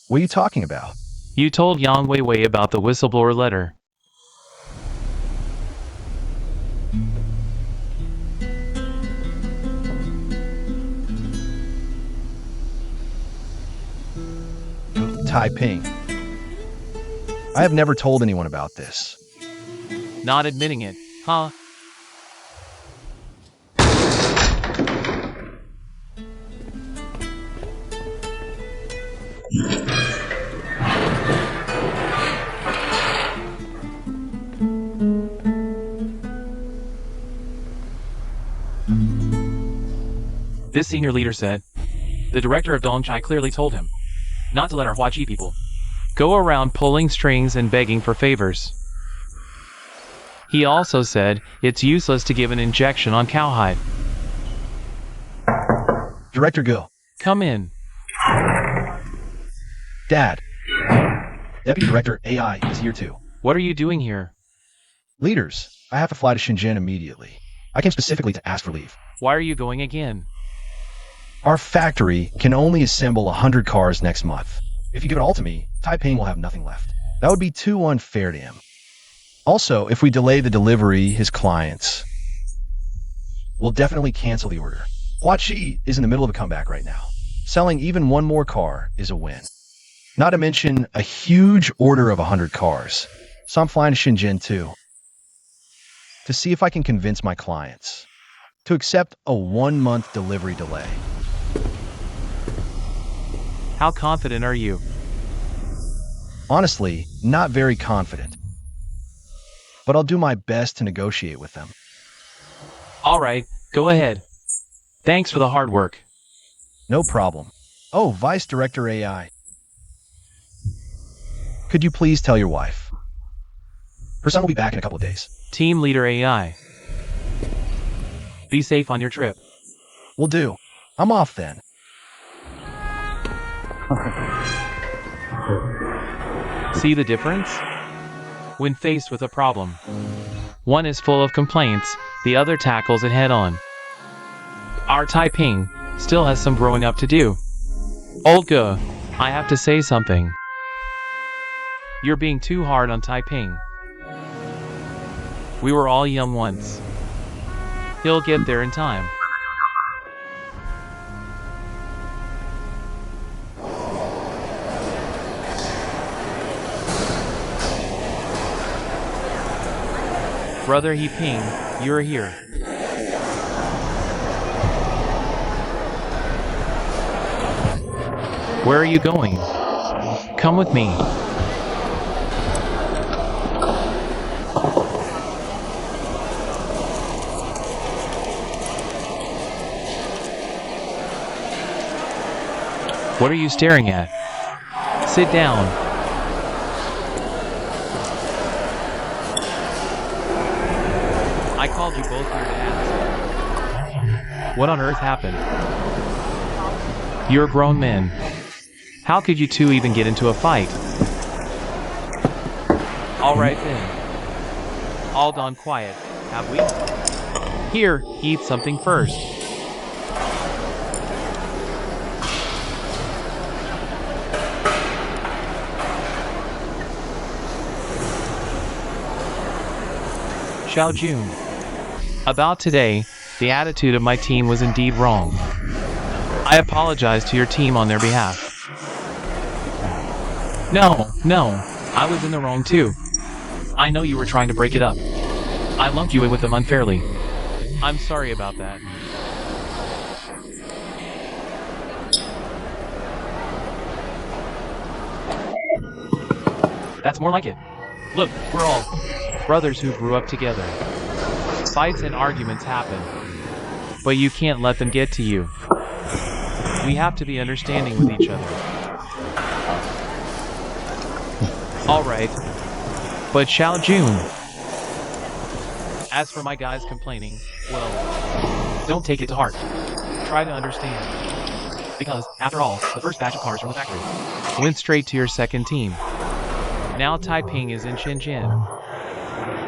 What are you talking about? You told Yang Weiwei about the whistleblower letter. Taiping. I have never told anyone about this. Not admitting it, huh? This senior leader said, the director of Dongchai clearly told him not to let our Huachi people Go around pulling strings and begging for favors. He also said it's useless to give an injection on cowhide. Director Gill. Come in. Dad. Deputy Director AI is here too. What are you doing here? Leaders, I have to fly to Shenzhen immediately. I came specifically to ask for leave. Why are you going again? Our factory can only assemble 100 cars next month. If you give it all to me, Taiping will have nothing left. That would be too unfair to him. Also, if we delay the delivery, his clients will definitely cancel the order. Huachi is in the middle of a comeback right now. Selling even one more car is a win. Not to mention a huge order of 100 cars. So I'm flying to Shenzhen too, to see if I can convince my clients to accept a 1-month delivery delay. How confident are you? Honestly, not very confident. But I'll do my best to negotiate with them. Alright, go ahead. Thanks for the hard work. No problem. Oh, Vice Director AI. Could you please tell your wife? Her son will be back in a couple of days. Team Leader AI. Be safe on your trip. Will do. I'm off then. See the difference? When faced with a problem, one is full of complaints, the other tackles it head on. Our Taiping still has some growing up to do. Olga, I have to say something. You're being too hard on Taiping. We were all young once. He'll get there in time. Brother He Ping, you're here. Where are you going? Come with me. What are you staring at? Sit down. I called you both here to ask. What on earth happened? You're grown men. How could you two even get into a fight? Alright then. All gone quiet, have we? Here, eat something first. Xiao Jun. About today, the attitude of my team was indeed wrong. I apologize to your team on their behalf. No, I was in the wrong too. I know you were trying to break it up. I lumped you in with them unfairly. I'm sorry about that. That's more like it. Look, we're all brothers who grew up together. Fights and arguments happen, but you can't let them get to you. We have to be understanding with each other. Alright, but Xiao Jun. As for my guys complaining, well, don't take it to heart. Try to understand. Because, after all, the first batch of cars from the factory went straight to your second team. Now Taiping is in Shenzhen.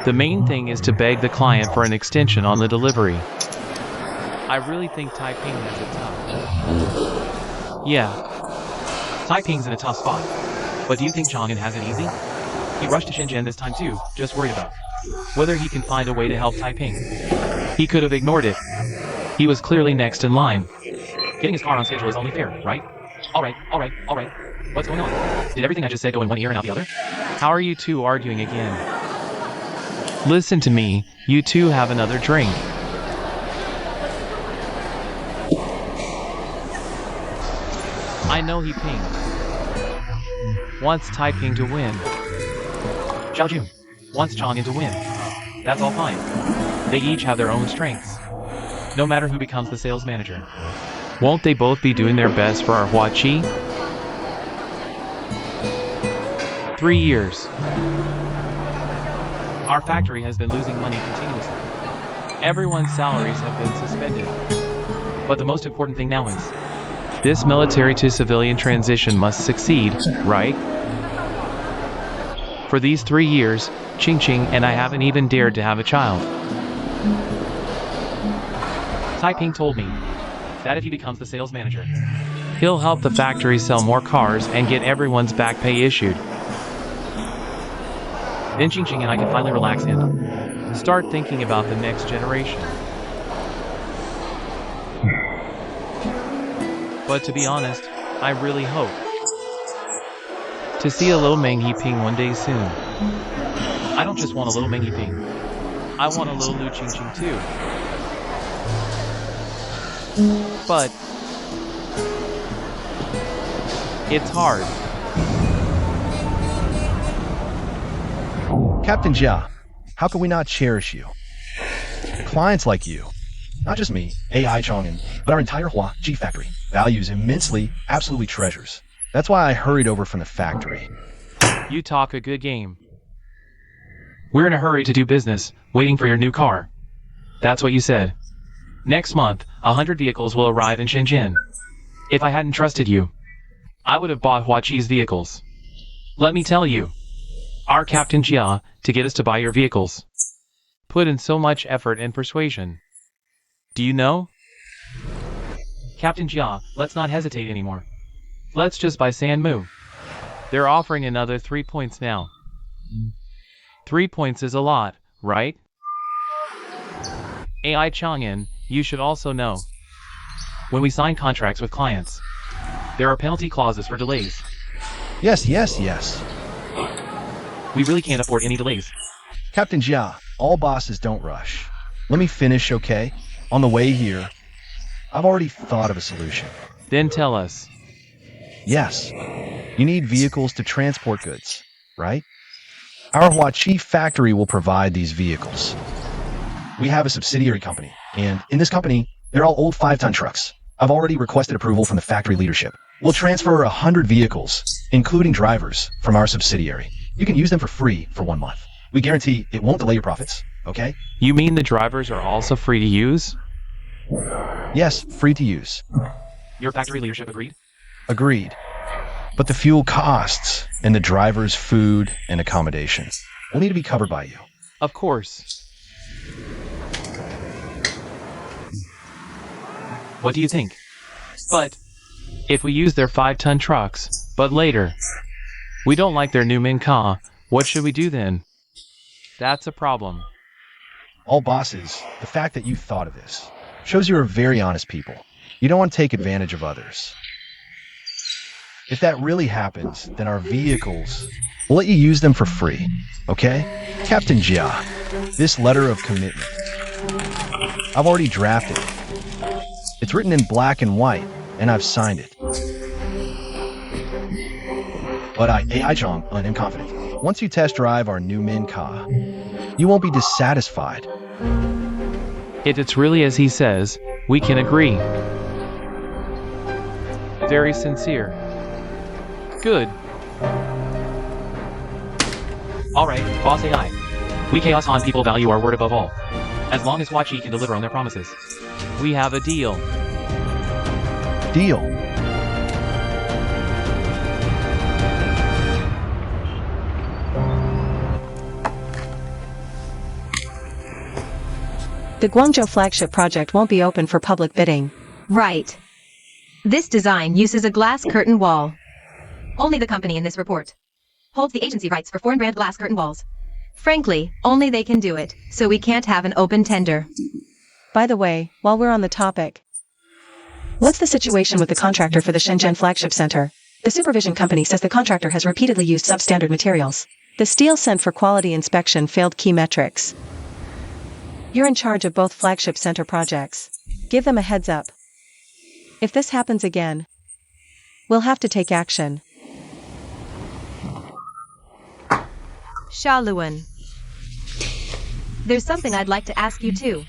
The main thing is to beg the client for an extension on the delivery. I really think Taiping has it tough. Yeah, Taiping's in a tough spot. But do you think Chang'an has it easy? He rushed to Shenzhen this time too, just worried about whether he can find a way to help Taiping. He could have ignored it. He was clearly next in line. Getting his car on schedule is only fair, right? Alright. What's going on? Did everything I just said go in one ear and out the other? How are you two arguing again? Listen to me, you two have another drink. I know He Ping wants Taiping to win. Xiao Jun wants Chang'an to win. That's all fine. They each have their own strengths. No matter who becomes the sales manager. Won't they both be doing their best for our Huachi? 3 years. Our factory has been losing money continuously. Everyone's salaries have been suspended. But the most important thing now is, this military to civilian transition must succeed, right? For these 3 years, Ching Ching and I haven't even dared to have a child. Taiping told me that if he becomes the sales manager, he'll help the factory sell more cars and get everyone's back pay issued. Then Ching Ching and I can finally relax and start thinking about the next generation. But to be honest, I really hope to see a little Mangy Ping one day soon. I don't just want a little Mangy Ping. I want a little Lu Ching Ching too. But it's hard. Captain Jia, how can we not cherish you? Clients like you, not just me, AI Chong'an, but our entire Hua G factory, values immensely, absolutely treasures. That's why I hurried over from the factory. You talk a good game. We're in a hurry to do business, waiting for your new car. That's what you said. Next month, 100 vehicles will arrive in Shenzhen. If I hadn't trusted you, I would have bought Huaqi's vehicles. Let me tell you, our Captain Jia, to get us to buy your vehicles, put in so much effort and persuasion. Do you know? Captain Jia, let's not hesitate anymore. Let's just buy Sanmu. They're offering another 3 points now. 3 points is a lot, right? AI Chang'an, you should also know. When we sign contracts with clients, there are penalty clauses for delays. Yes. We really can't afford any delays. Captain Jia, all bosses don't rush. Let me finish, okay? On the way here, I've already thought of a solution. Then tell us. Yes, you need vehicles to transport goods, right? Our Huachi factory will provide these vehicles. We have a subsidiary company, and in this company, they're all old 5-ton trucks. I've already requested approval from the factory leadership. We'll transfer 100 vehicles, including drivers, from our subsidiary. You can use them for free for 1 month. We guarantee it won't delay your profits, okay? You mean the drivers are also free to use? Yes, free to use. Your factory leadership agreed? Agreed. But the fuel costs and the driver's food and accommodation will need to be covered by you. Of course. What do you think? But if we use their 5-ton trucks, but later we don't like their new Minka, what should we do then? That's a problem. All bosses, the fact that you thought of this shows you're very honest people. You don't want to take advantage of others. If that really happens, then our vehicles, we'll let you use them for free, okay? Captain Jia, this letter of commitment, I've already drafted it. It's written in black and white, and I've signed it. But I Chong, am confident. Once you test drive our new Min Ka, you won't be dissatisfied. If it's really as he says, we can agree. Very sincere. Good. Alright, Boss AI. We Chaos Han people value our word above all. As long as Huachi can deliver on their promises. We have a deal. Deal. The Guangzhou flagship project won't be open for public bidding. Right. This design uses a glass curtain wall. Only the company in this report holds the agency rights for foreign brand glass curtain walls. Frankly, only they can do it, so we can't have an open tender. By the way, while we're on the topic, what's the situation with the contractor for the Shenzhen flagship center? The supervision company says the contractor has repeatedly used substandard materials. The steel sent for quality inspection failed key metrics. You're in charge of both flagship center projects. Give them a heads up. If this happens again, we'll have to take action. Sha Luan. There's something I'd like to ask you too.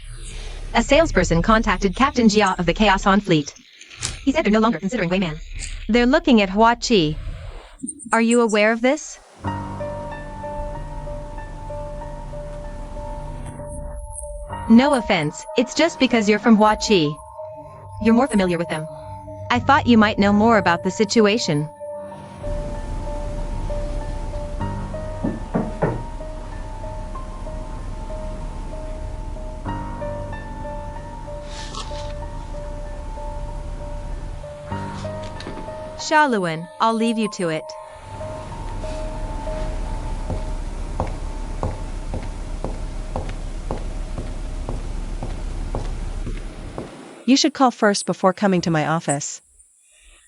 A salesperson contacted Captain Jia of the Chaos Han fleet. He said they're no longer considering Wayman. They're looking at Huachi. Are you aware of this? No offense, it's just because you're from Huachi. You're more familiar with them. I thought you might know more about the situation. Shaluan, I'll leave you to it. You should call first before coming to my office.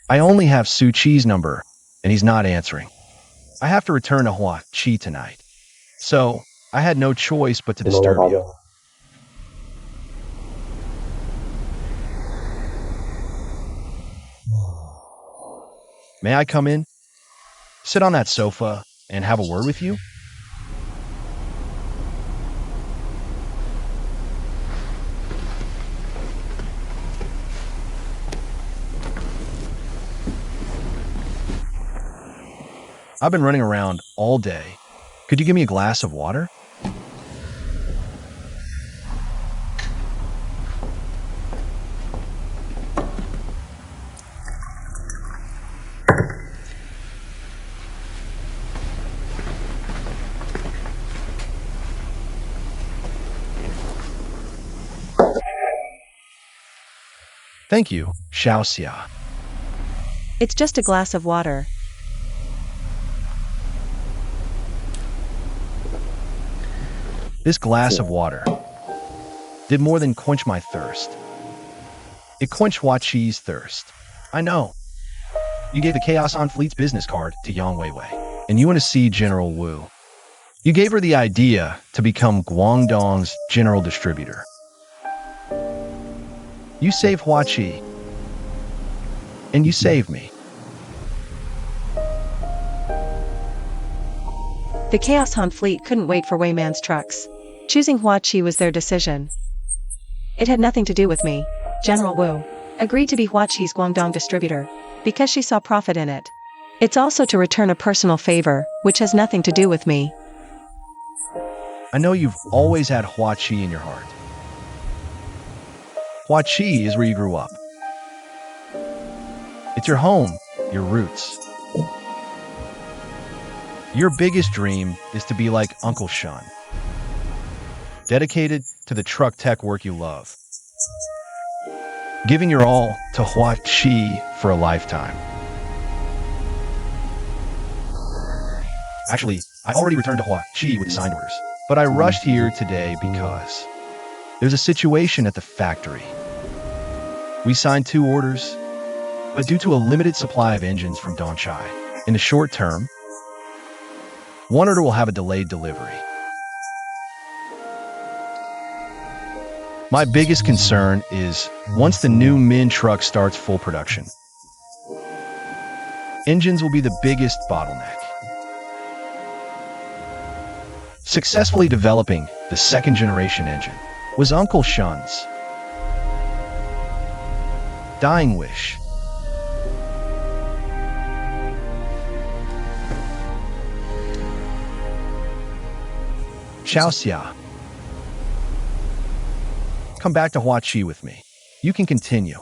I only have Su Chi's number, and he's not answering. I have to return to Hua Chi tonight. So, I had no choice but to disturb you. May I come in? Sit on that sofa and have a word with you? I've been running around all day. Could you give me a glass of water? Thank you, Xiaoxia. It's just a glass of water. This glass of water did more than quench my thirst. It quenched Hua Chi's thirst. I know. You gave the Chaos on Fleet's business card to Yang Weiwei, and you want to see General Wu. You gave her the idea to become Guangdong's general distributor. You saved Hua Chi, and you saved me. The Chaos Han fleet couldn't wait for Weiman's trucks. Choosing Hua Chi was their decision. It had nothing to do with me. General Wu agreed to be Hua Chi's Guangdong distributor because she saw profit in it. It's also to return a personal favor, which has nothing to do with me. I know you've always had Hua Chi in your heart. Hua Chi is where you grew up. It's your home, your roots. Your biggest dream is to be like Uncle Shun, dedicated to the truck tech work you love, giving your all to Hua Chi for a lifetime. Actually, I already returned to Hua Chi with signed orders, but I rushed here today because there's a situation at the factory. We signed 2 orders, but due to a limited supply of engines from Donchai, in the short term, one order will have a delayed delivery. My biggest concern is once the new Min truck starts full production, engines will be the biggest bottleneck. Successfully developing the 2nd generation engine was Uncle Shun's dying wish. Xiaoxia, come back to Hua Chi with me. You can continue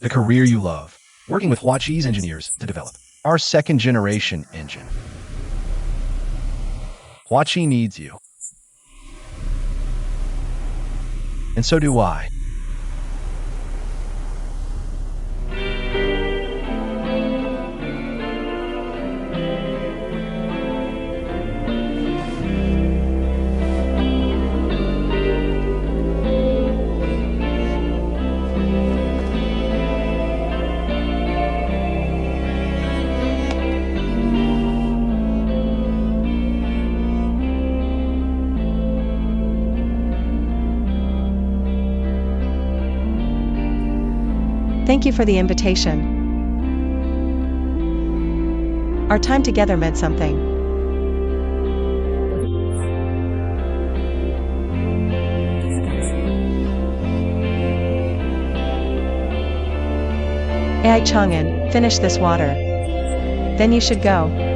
the career you love, working with Hua Chi's engineers to develop our 2nd generation engine. Hua Chi needs you. And so do I. Thank you for the invitation. Our time together meant something. Ai Chang'an, finish this water. Then you should go.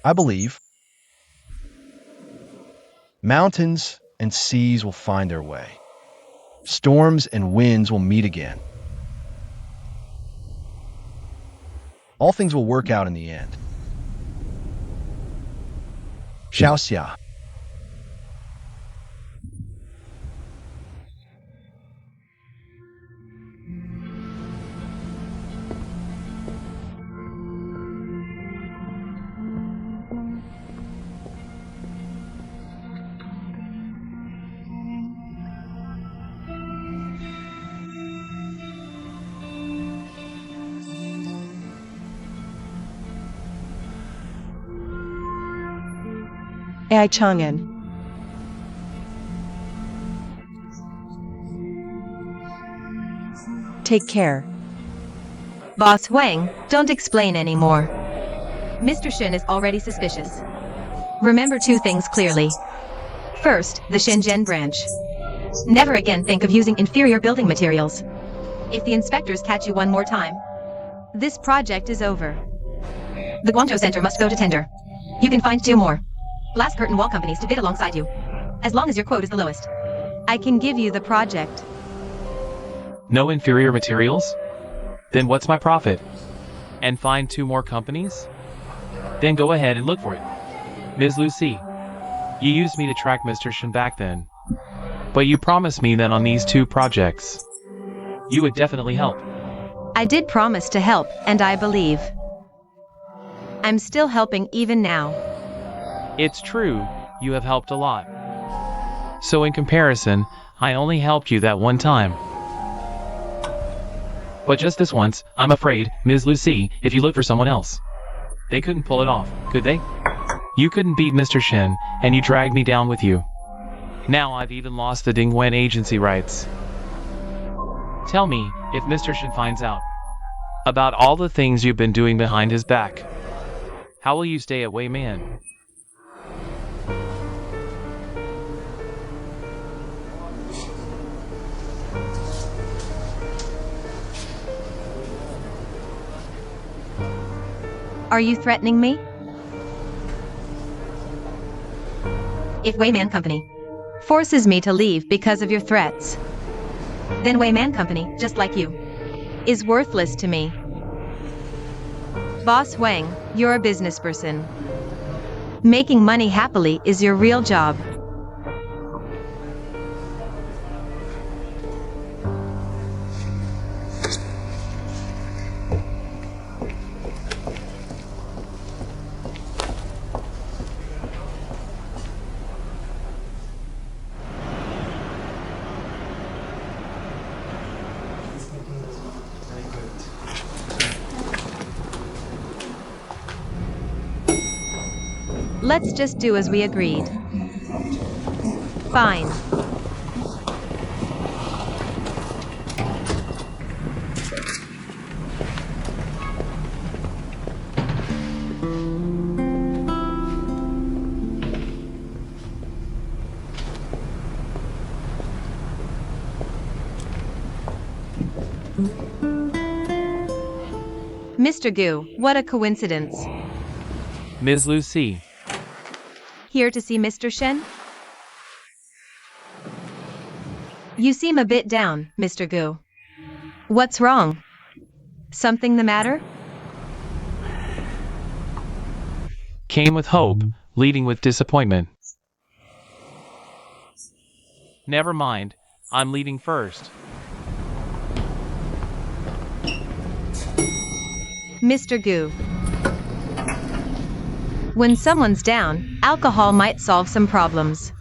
I believe mountains and seas will find their way. Storms and winds will meet again. All things will work out in the end. Xiaoxia. AI Chang'an. Take care. Boss Wang, don't explain anymore. Mr. Shen is already suspicious. Remember two things clearly. First, the Shenzhen branch. Never again think of using inferior building materials. If the inspectors catch you one more time, this project is over. The Guangzhou Center must go to tender. You can find two more glass curtain wall companies to bid alongside you, as long as your quote is the lowest. I can give you the project. No inferior materials? Then what's my profit? And find two more companies? Then go ahead and look for it. Ms. Lucy, you used me to track Mr. Shen back then. But you promised me that on these two projects, you would definitely help. I did promise to help, and I believe I'm still helping even now. It's true, you have helped a lot. So in comparison, I only helped you that one time. But just this once, I'm afraid, Ms. Lucy, if you look for someone else, they couldn't pull it off, could they? You couldn't beat Mr. Shen, and you dragged me down with you. Now I've even lost the Dingwen agency rights. Tell me, if Mr. Shen finds out about all the things you've been doing behind his back, how will you stay at Wei Man? Are you threatening me? If Wayman Company forces me to leave because of your threats, then Wayman Company, just like you, is worthless to me. Boss Wang, you're a business person. Making money happily is your real job. Let's just do as we agreed. Fine. Mr. Gu, what a coincidence. Ms. Lucy, Here to see Mr. Shen? You seem a bit down, Mr. Gu. What's wrong? Something the matter? came with hope, leading with disappointment. Never mind, I'm leaving first. Mr. Gu. When someone's down, alcohol might solve some problems.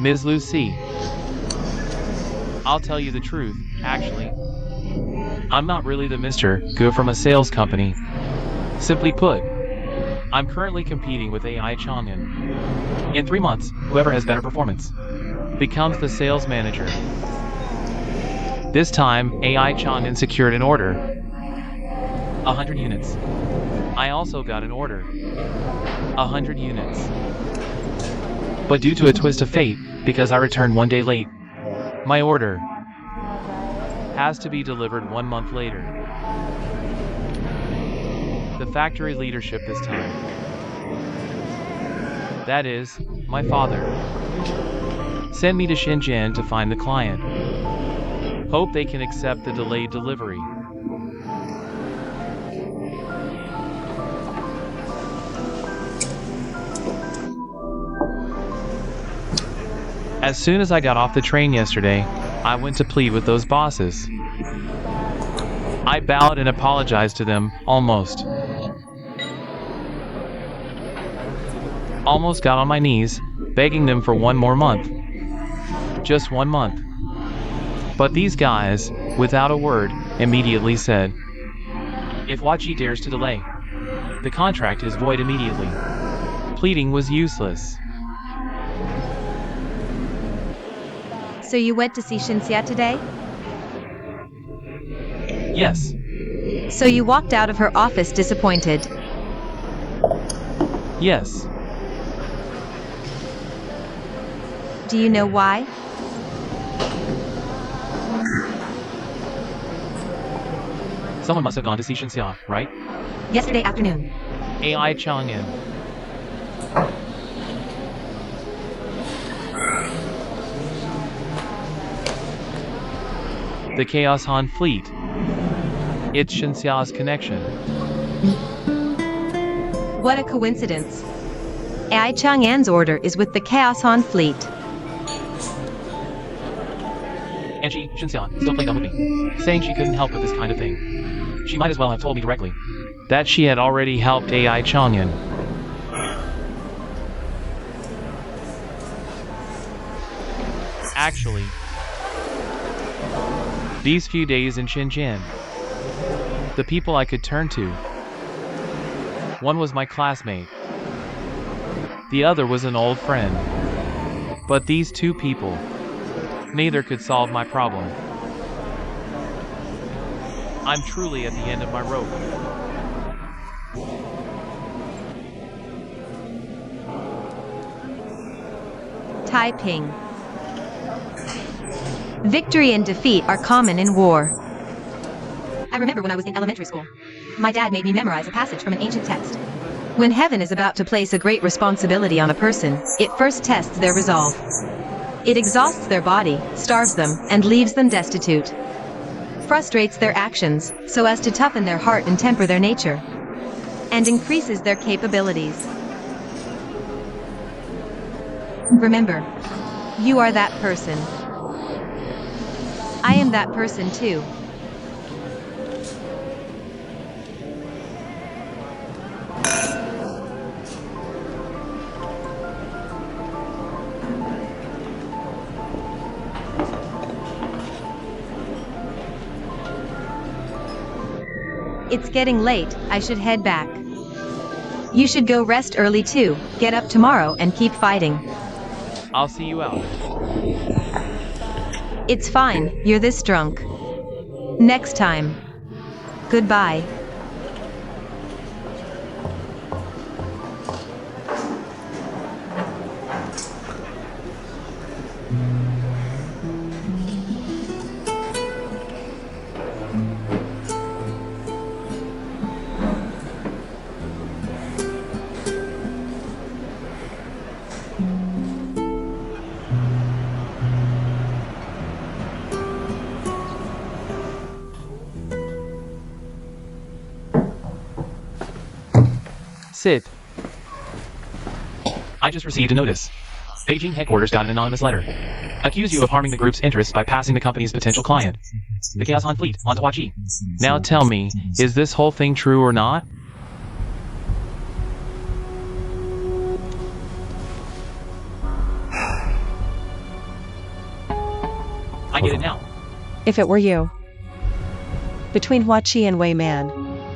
Ms. Lucy, I'll tell you the truth, actually. I'm not really the Mr. Gu from a sales company. Simply put, I'm currently competing with AI Chang'an. In 3 months, whoever has better performance becomes the sales manager. This time, AI Chang'an secured an order. 100 units. I also got an order. 100 units. But due to a twist of fate, because I returned 1 day late, my order has to be delivered 1 month later. The factory leadership this time, that is, my father, sent me to Shenzhen to find the client. Hope they can accept the delayed delivery. As soon as I got off the train yesterday, I went to plead with those bosses. I bowed and apologized to them, almost got on my knees, begging them for 1 more month. Just 1 month. But these guys, without a word, immediately said, if Wachi dares to delay, the contract is void immediately. Pleading was useless. So you went to see Shinxia today? Yes. So you walked out of her office disappointed. Yes. Do you know why? Someone must have gone to see Shinxia, right? Yesterday afternoon. AI Chang'an. The Chaos Han fleet. It's Shinxia's connection. What a coincidence. Ai Chang'an's order is with the Chaos Han fleet. And Shinxia, still played dumb with me, saying she couldn't help with this kind of thing. She might as well have told me directly that she had already helped AI Chang'an. Actually, these few days in Shenzhen, the people I could turn to, one was my classmate, the other was an old friend. But these 2 people, neither could solve my problem. I'm truly at the end of my rope. Taiping. Victory and defeat are common in war. I remember when I was in elementary school, my dad made me memorize a passage from an ancient text. When heaven is about to place a great responsibility on a person, it first tests their resolve. It exhausts their body, starves them, and leaves them destitute. Frustrates their actions, so as to toughen their heart and temper their nature. And increases their capabilities. Remember, you are that person. I am that person too. It's getting late, I should head back. You should go rest early too, get up tomorrow and keep fighting. I'll see you out. It's fine, you're this drunk. Next time. Goodbye. Sit. I just received a notice. Beijing headquarters got an anonymous letter. Accuse you of harming the group's interests by passing the company's potential client, the Chaos Han fleet, on to Huachi. Now tell me, is this whole thing true or not? I get it now. If it were you, between Huachi and Wei Man,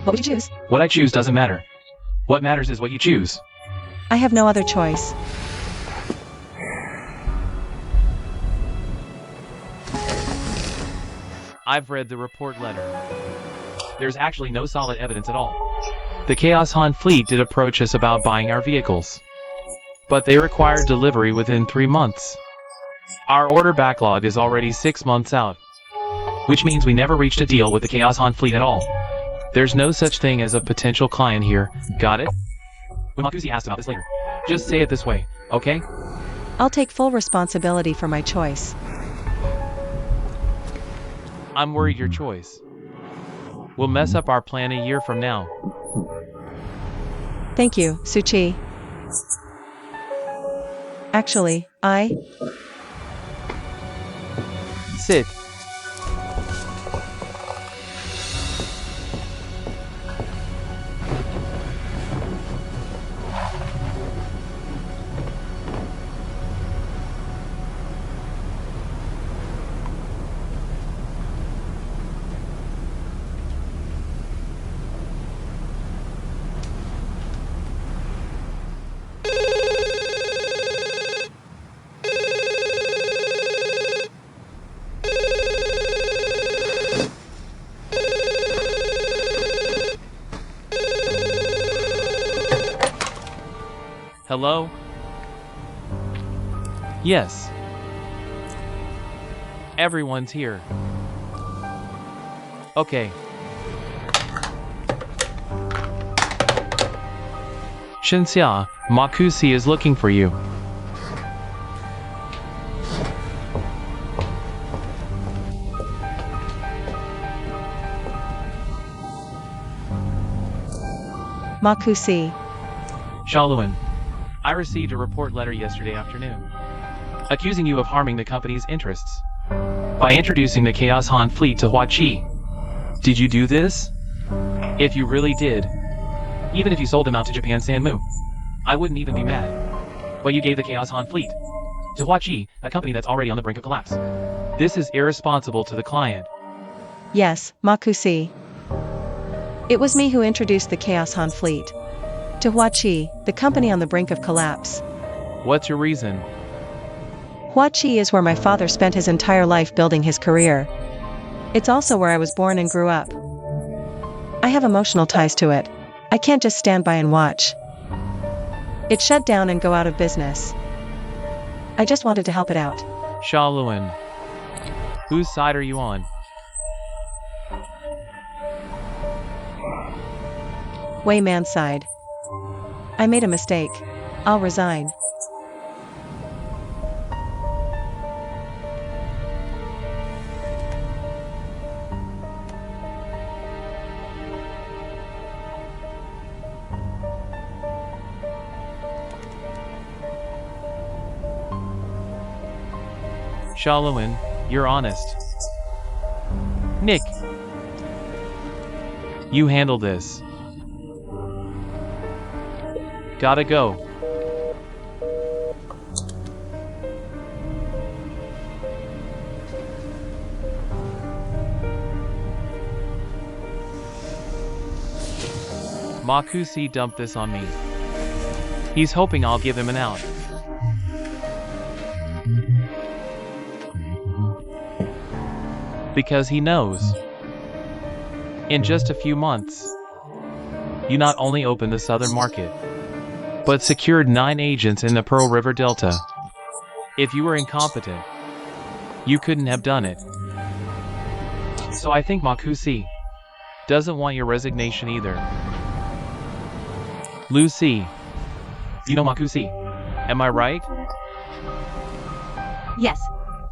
what would you choose? What I choose doesn't matter. What matters is what you choose. I have no other choice. I've read the report letter. There's actually no solid evidence at all. The Chaos Han fleet did approach us about buying our vehicles, but they required delivery within 3 months. Our order backlog is already 6 months out. Which means we never reached a deal with the Chaos Han fleet at all. There's no such thing as a potential client here, got it? When Makusi asked about this later, just say it this way, okay? I'll take full responsibility for my choice. I'm worried your choice will mess up our plan a year from now. Thank you, Suchi. Actually, Sit. Hello? Yes. Everyone's here. Okay. Shinxia, Makusi is looking for you. Makusi. Shaoluan, I received a report letter yesterday afternoon, accusing you of harming the company's interests by introducing the Chaos Han fleet to Huachi. Did you do this? If you really did, even if you sold them out to Japan Sanmu, I wouldn't even be mad. But you gave the Chaos Han fleet to Huachi, a company that's already on the brink of collapse. This is irresponsible to the client. Yes, Makusi. It was me who introduced the Chaos Han fleet to Huachi, the company on the brink of collapse. What's your reason? Huachi is where my father spent his entire life building his career. It's also where I was born and grew up. I have emotional ties to it. I can't just stand by and watch it shut down and go out of business. I just wanted to help it out. Shaoluan. Whose side are you on? Wayman's side. I made a mistake. I'll resign. Shaoluan, you're honest. Nick. You handle this. Gotta go. Makusi dumped this on me. He's hoping I'll give him an out. Because he knows. In just a few months, you not only opened the southern market, but secured 9 agents in the Pearl River Delta. If you were incompetent, you couldn't have done it. So I think Makusi doesn't want your resignation either. Lucy, You know Makusi. am I right? Yes.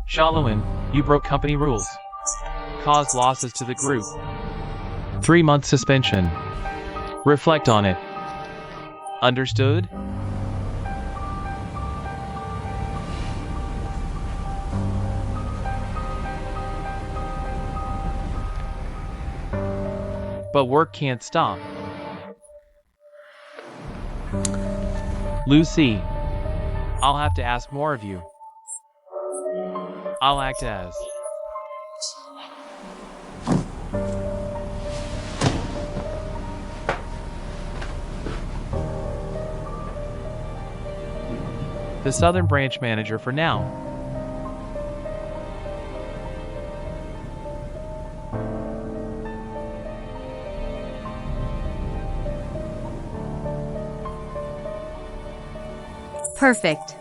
Shaoluan, you broke company rules. Caused losses to the group. 3-month suspension. Reflect on it. Understood? But work can't stop. Lucy, I'll have to ask more of you. I'll act as the Southern Branch Manager for now. Perfect.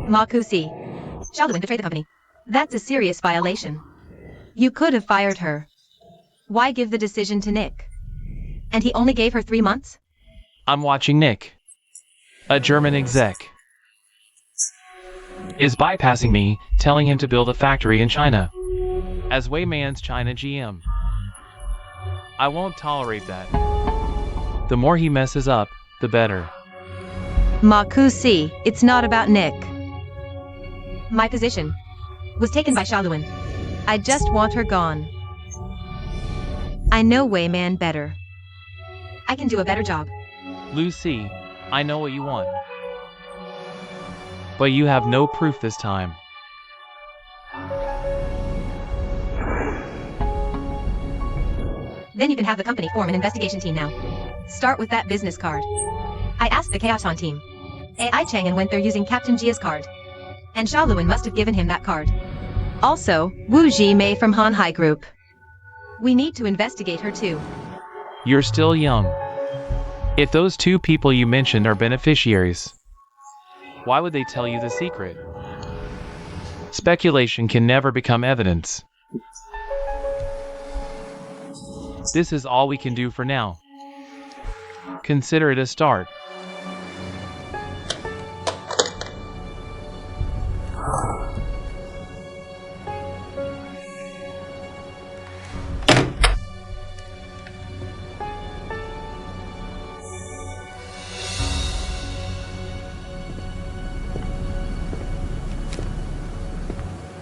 Makusi. Shaluin betrayed the company. That's a serious violation. You could have fired her. Why give the decision to Nick? And he only gave her 3 months? I'm watching Nick, a German exec, is bypassing me, telling him to build a factory in China as Weiman's China GM. I won't tolerate that. The more he messes up, the better. Makusi, it's not about Nick. My position was taken by Shaluin. I just want her gone. I know Weiman better. I can do a better job. Lucy, I know what you want. But you have no proof this time. Then you can have the company form an investigation team now. Start with that business card. I asked the Chaoson team. AI Chang'an went there using Captain Jia's card. And Shaluin must have given him that card. Also, Wu Ji Mei from Hanhai Group. We need to investigate her too. You're still young. If those 2 people you mentioned are beneficiaries, why would they tell you the secret? Speculation can never become evidence. This is all we can do for now. Consider it a start.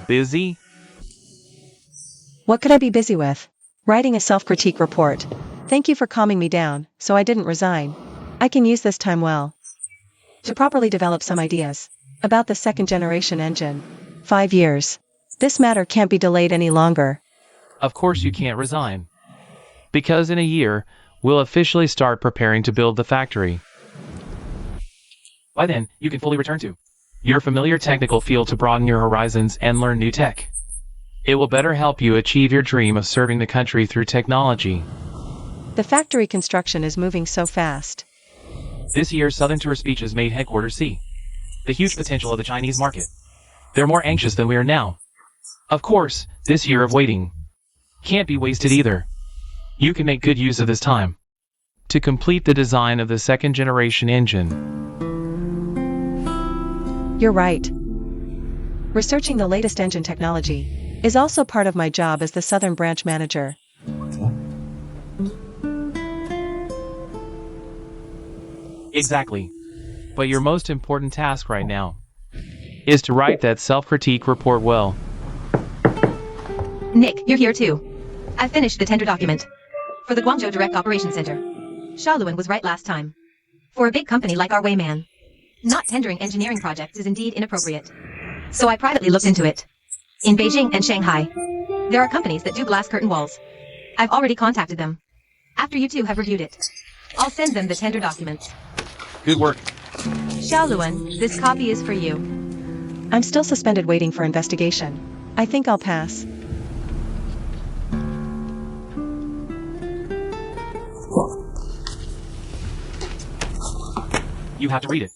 Busy? What could I be busy with? Writing a self-critique report. Thank you for calming me down, so I didn't resign. I can use this time well to properly develop some ideas about the 2nd-generation engine. 5 years. This matter can't be delayed any longer. Of course you can't resign. Because in a year, we'll officially start preparing to build the factory. By then, you can fully return to your familiar technical field to broaden your horizons and learn new tech. It will better help you achieve your dream of serving the country through technology. The factory construction is moving so fast. This year's Southern Tour speeches made headquarters see the huge potential of the Chinese market. They're more anxious than we are now. Of course, this year of waiting can't be wasted either. You can make good use of this time to complete the design of the 2nd-generation engine. You're right. Researching the latest engine technology is also part of my job as the Southern Branch Manager. Exactly. But your most important task right now is to write that self-critique report well. Nick, you're here too. I finished the tender document for the Guangzhou Direct Operations Center. Shaluin was right last time. For a big company like our Weiman, not tendering engineering projects is indeed inappropriate. So I privately looked into it. In Beijing and Shanghai, there are companies that do glass curtain walls. I've already contacted them. After you 2 have reviewed it, I'll send them the tender documents. Good work. Shaluin, this copy is for you. I'm still suspended waiting for investigation. I think I'll pass. You have to read it.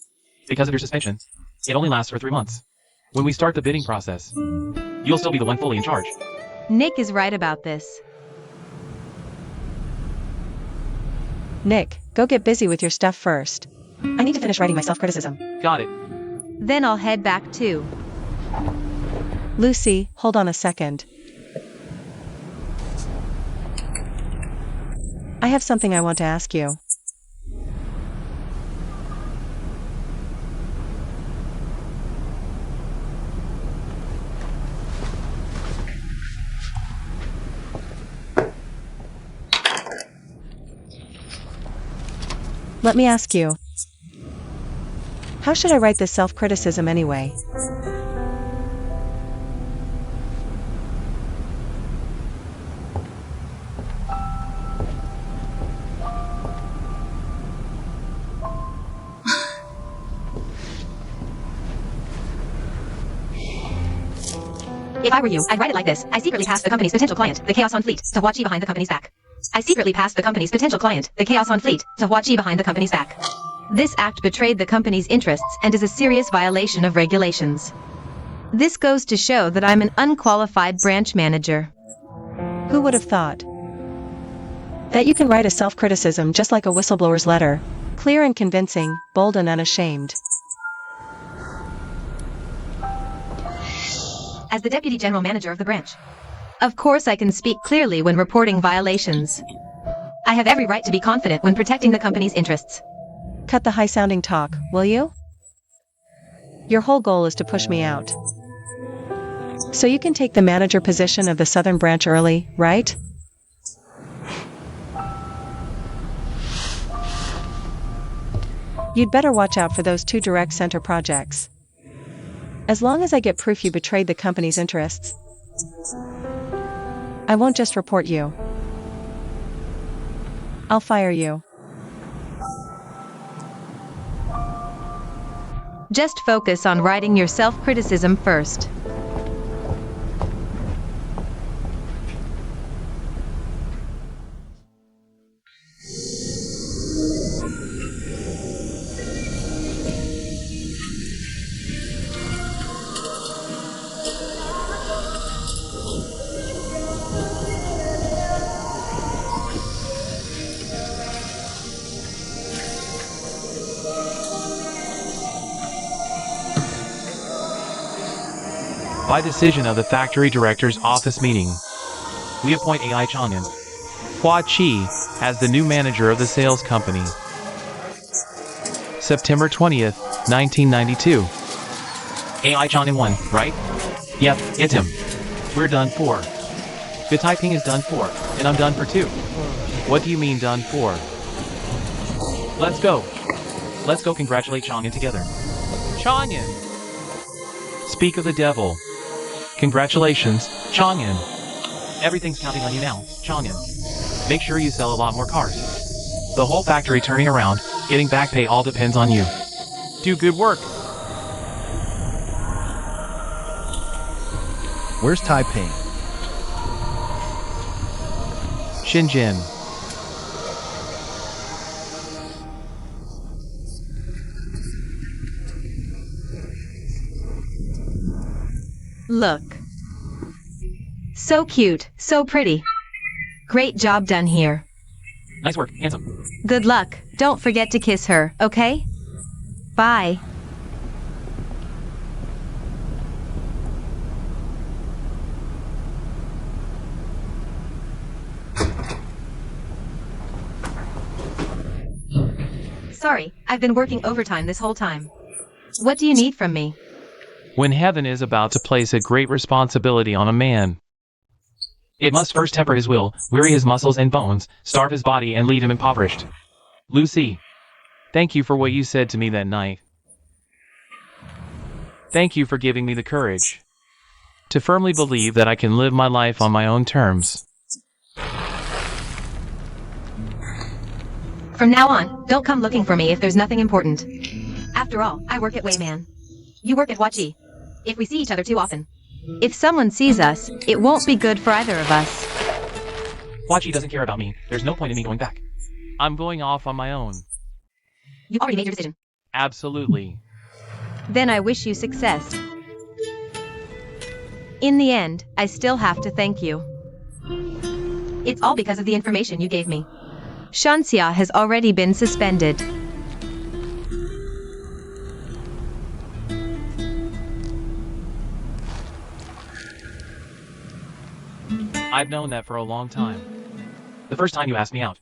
Because of your suspension, it only lasts for 3 months. When we start the bidding process, you'll still be the one fully in charge. Nick is right about this. Nick, go get busy with your stuff first. I need to finish writing my self-criticism. Got it. Then I'll head back too. Lucy, hold on a second. I have something I want to ask you. Let me ask you. How should I write this self-criticism anyway? If I were you, I'd write it like this. I secretly passed the company's potential client, the chaos on fleet, to watch you behind the company's back. I secretly passed the company's potential client, the chaos on fleet, to watch you behind the company's back. This act betrayed the company's interests and is a serious violation of regulations. This goes to show that I'm an unqualified branch manager. Who would have thought that you can write a self-criticism just like a whistleblower's letter, clear and convincing, bold and unashamed? As the deputy general manager of the branch, of course I can speak clearly when reporting violations. I have every right to be confident when protecting the company's interests. Cut the high-sounding talk, will you? Your whole goal is to push me out. So you can take the manager position of the Southern Branch early, right? You'd better watch out for those 2 direct center projects. As long as I get proof you betrayed the company's interests, I won't just report you. I'll fire you. Just focus on writing your self-criticism first. By decision of the factory director's office meeting, we appoint AI Chang'an Hua Chi as the new manager of the sales company. September 20th, 1992. AI Chang'an won, right? Yep, it's him. We're done for. The typing is done for, and I'm done for too. What do you mean done for? Let's go. Let's go congratulate Chang'an together. Chang'an! Speak of the devil. Congratulations, Chang'an. Everything's counting on you now, Chang'an. Make sure you sell a lot more cars. The whole factory turning around, getting back pay all depends on you. Do good work. Where's Taiping? Shenzhen. Look. So cute, so pretty. Great job done here. Nice work, handsome. Good luck. Don't forget to kiss her, okay? Bye. Sorry, I've been working overtime this whole time. What do you need from me? When heaven is about to place a great responsibility on a man, it must first temper his will, weary his muscles and bones, starve his body and leave him impoverished. Lucy, thank you for what you said to me that night. Thank you for giving me the courage to firmly believe that I can live my life on my own terms. From now on, don't come looking for me if there's nothing important. After all, I work at Wayman. You work at Wachi. If we see each other too often. If someone sees us, it won't be good for either of us. Wachi doesn't care about me. There's no point in me going back. I'm going off on my own. You already made your decision. Absolutely. Then I wish you success. In the end, I still have to thank you. It's all because of the information you gave me. Shanxia has already been suspended. I've known that for a long time. The first time you asked me out,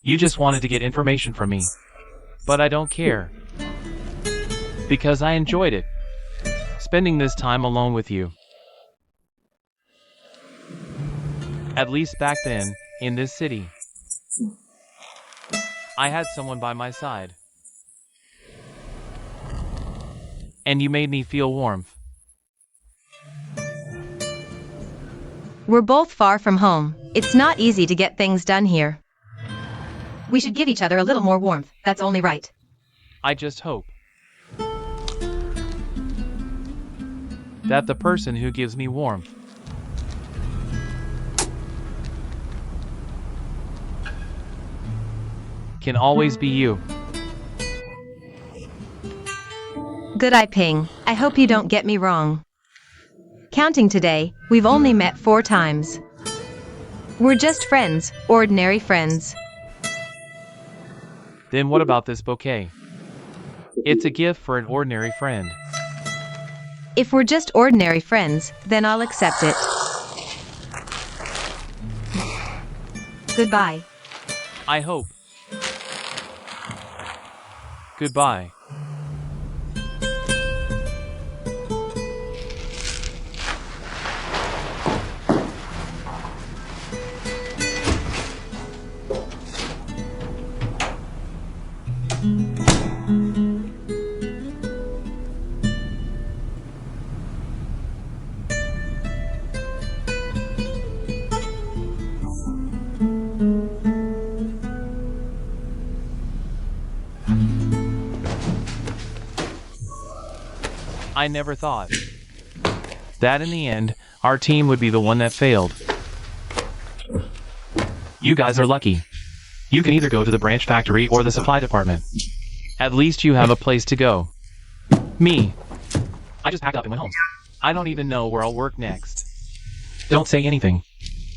you just wanted to get information from me. But I don't care. Because I enjoyed it. Spending this time alone with you. At least back then, in this city. I had someone by my side. And you made me feel warmth. We're both far from home. It's not easy to get things done here. We should give each other a little more warmth. That's only right. I just hope that the person who gives me warmth can always be you. Good eye, Ping. I hope you don't get me wrong. Counting today, we've only met 4 times. We're just friends, ordinary friends. Then what about this bouquet? It's a gift for an ordinary friend. If we're just ordinary friends, then I'll accept it. Goodbye. I hope. Goodbye. I never thought that in the end, our team would be the one that failed. You guys are lucky. You can either go to the branch factory or the supply department. At least you have a place to go. Me, I just packed up and went home. I don't even know where I'll work next. Don't say anything.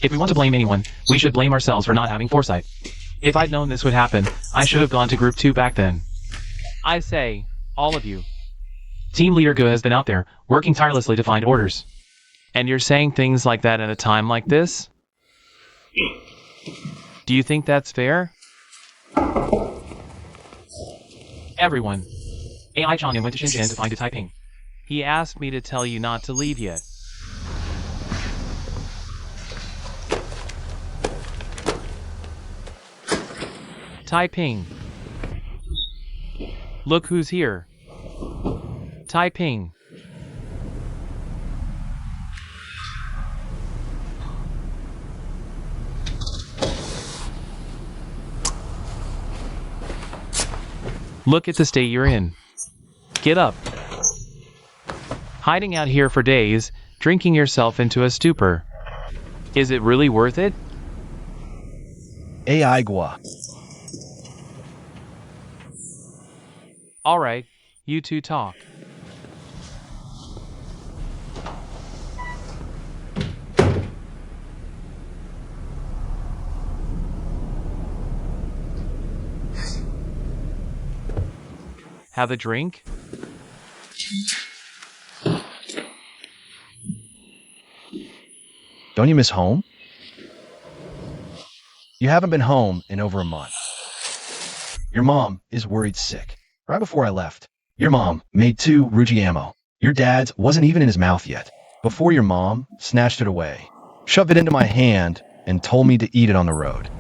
If we want to blame anyone, we should blame ourselves for not having foresight. If I'd known this would happen, I should have gone to Group 2 back then. I say, all of you. Team leader Gu has been out there, working tirelessly to find orders. And you're saying things like that at a time like this? Do you think that's fair? Everyone. AI Chang'an went to Shenzhen to find a typing. He asked me to tell you not to leave yet. Taiping. Look who's here. Taiping. Look at the state you're in. Get up. Hiding out here for days, drinking yourself into a stupor. Is it really worth it? AI Gua. All right, you two talk. Have a drink? Don't you miss home? You haven't been home in over a month. Your mom is worried sick. Right before I left, your mom made 2 Rujiamo. Your dad's wasn't even in his mouth yet. Before your mom snatched it away, shoved it into my hand, and told me to eat it on the road.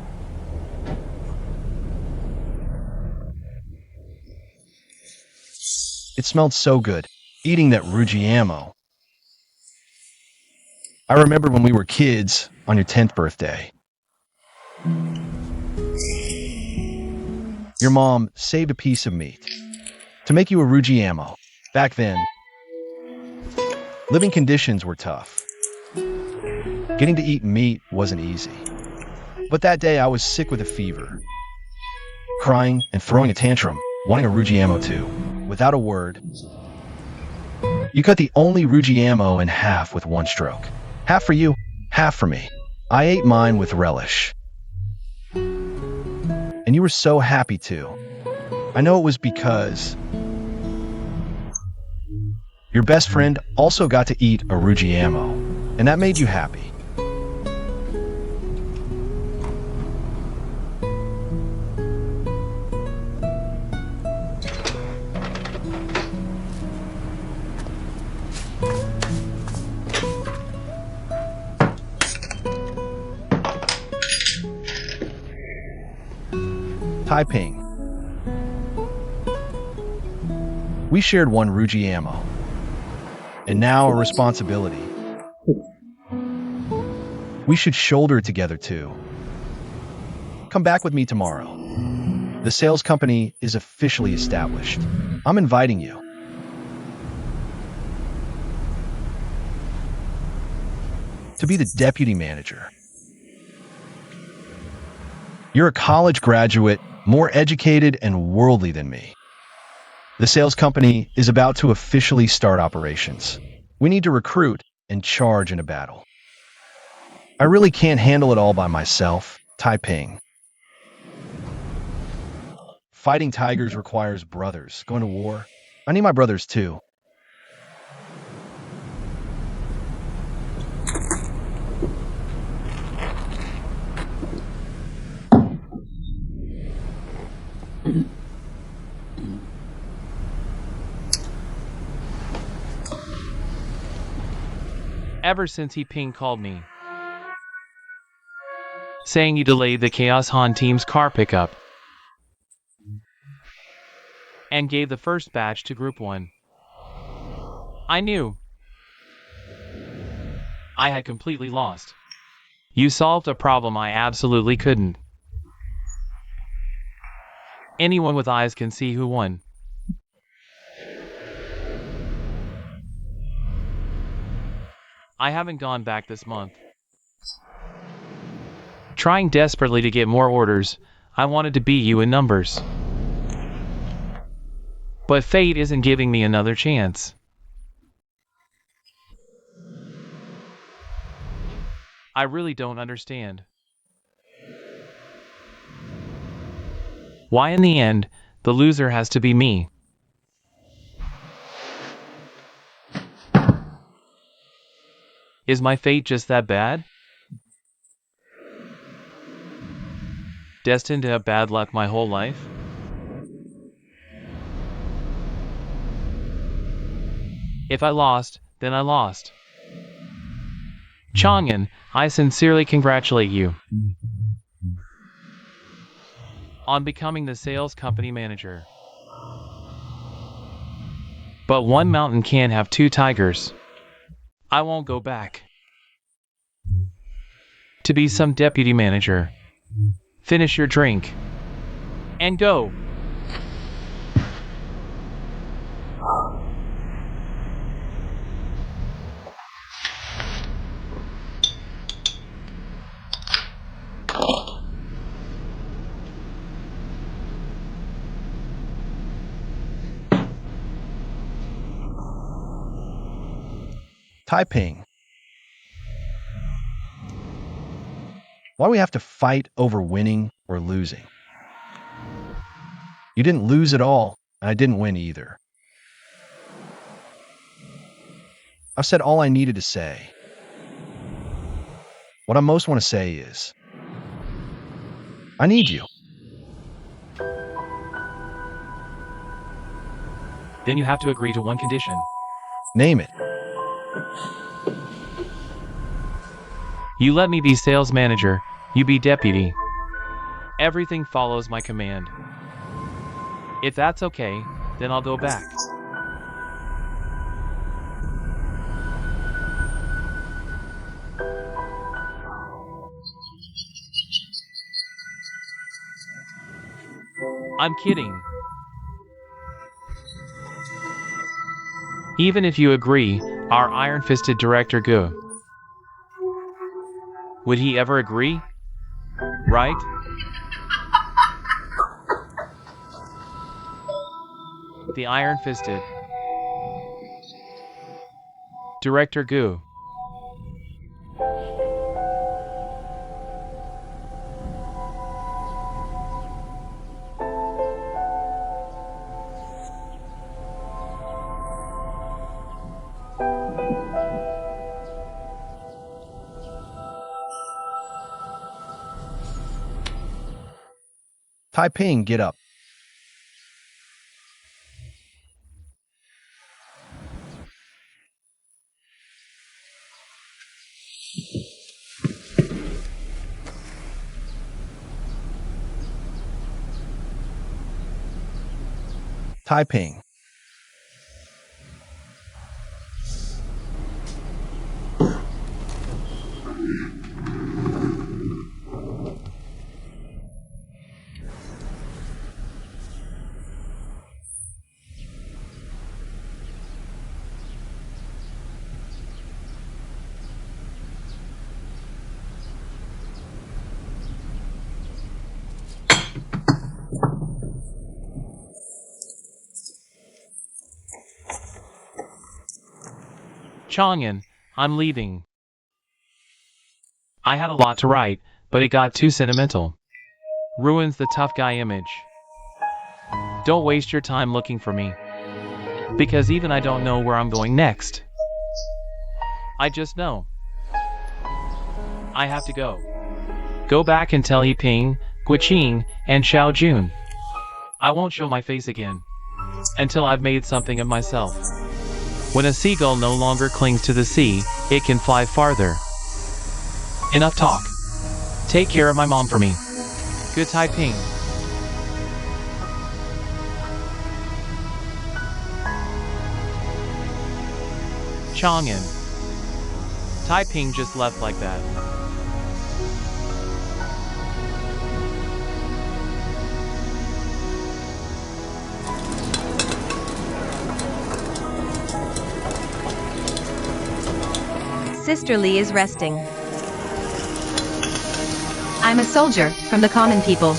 It smelled so good, eating that Rujiamo. I remember when we were kids on your 10th birthday. Your mom saved a piece of meat to make you a Rujiamo. Back then, living conditions were tough. Getting to eat meat wasn't easy. But that day I was sick with a fever, crying and throwing a tantrum, wanting a Rujiamo too. Without a word, you cut the only Rujiamo in half with one stroke. Half for you, half for me. I ate mine with relish. And you were so happy too. I know it was because your best friend also got to eat a Rujiamo, and that made you happy. Taiping. We shared one Ruji ammo. And now a responsibility. We should shoulder it together too. Come back with me tomorrow. The sales company is officially established. I'm inviting you. To be the deputy manager. You're a college graduate, more educated and worldly than me. The sales company is about to officially start operations. We need to recruit and charge in a battle. I really can't handle it all by myself, Taiping. Fighting tigers requires brothers. Going to war? I need my brothers too. Ever since he called me, saying you delayed the Chaos Han team's car pickup, and gave the first batch to Group 1. I knew I had completely lost. You solved a problem I absolutely couldn't. Anyone with eyes can see who won. I haven't gone back this month. Trying desperately to get more orders, I wanted to beat you in numbers. But fate isn't giving me another chance. I really don't understand. Why in the end, the loser has to be me? Is my fate just that bad? Destined to have bad luck my whole life? If I lost, then I lost. Chang'an, I sincerely congratulate you on becoming the sales company manager. But one mountain can't have two tigers. I won't go back to be some deputy manager. Finish your drink and go. Taiping. Why do we have to fight over winning or losing? You didn't lose at all, and I didn't win either. I've said all I needed to say. What I most want to say is, I need you. Then you have to agree to one condition. Name it. You let me be sales manager, you be deputy. Everything follows my command. If that's okay, then I'll go back. I'm kidding. Even if you agree, our iron-fisted director Gu, would he ever agree? Right? The iron-fisted director Gu. Taiping, get up. Taiping. Chang'an, I'm leaving. I had a lot to write, but it got too sentimental. Ruins the tough guy image. Don't waste your time looking for me. Because even I don't know where I'm going next. I just know. I have to go. Go back and tell Yiping, Guiqing, and Xiao Jun. I won't show my face again. Until I've made something of myself. When a seagull no longer clings to the sea, it can fly farther. Enough talk. Take care of my mom for me. Good Taiping. Chang'an. Taiping just left like that. Sister Lee is resting. I'm a soldier from the common people.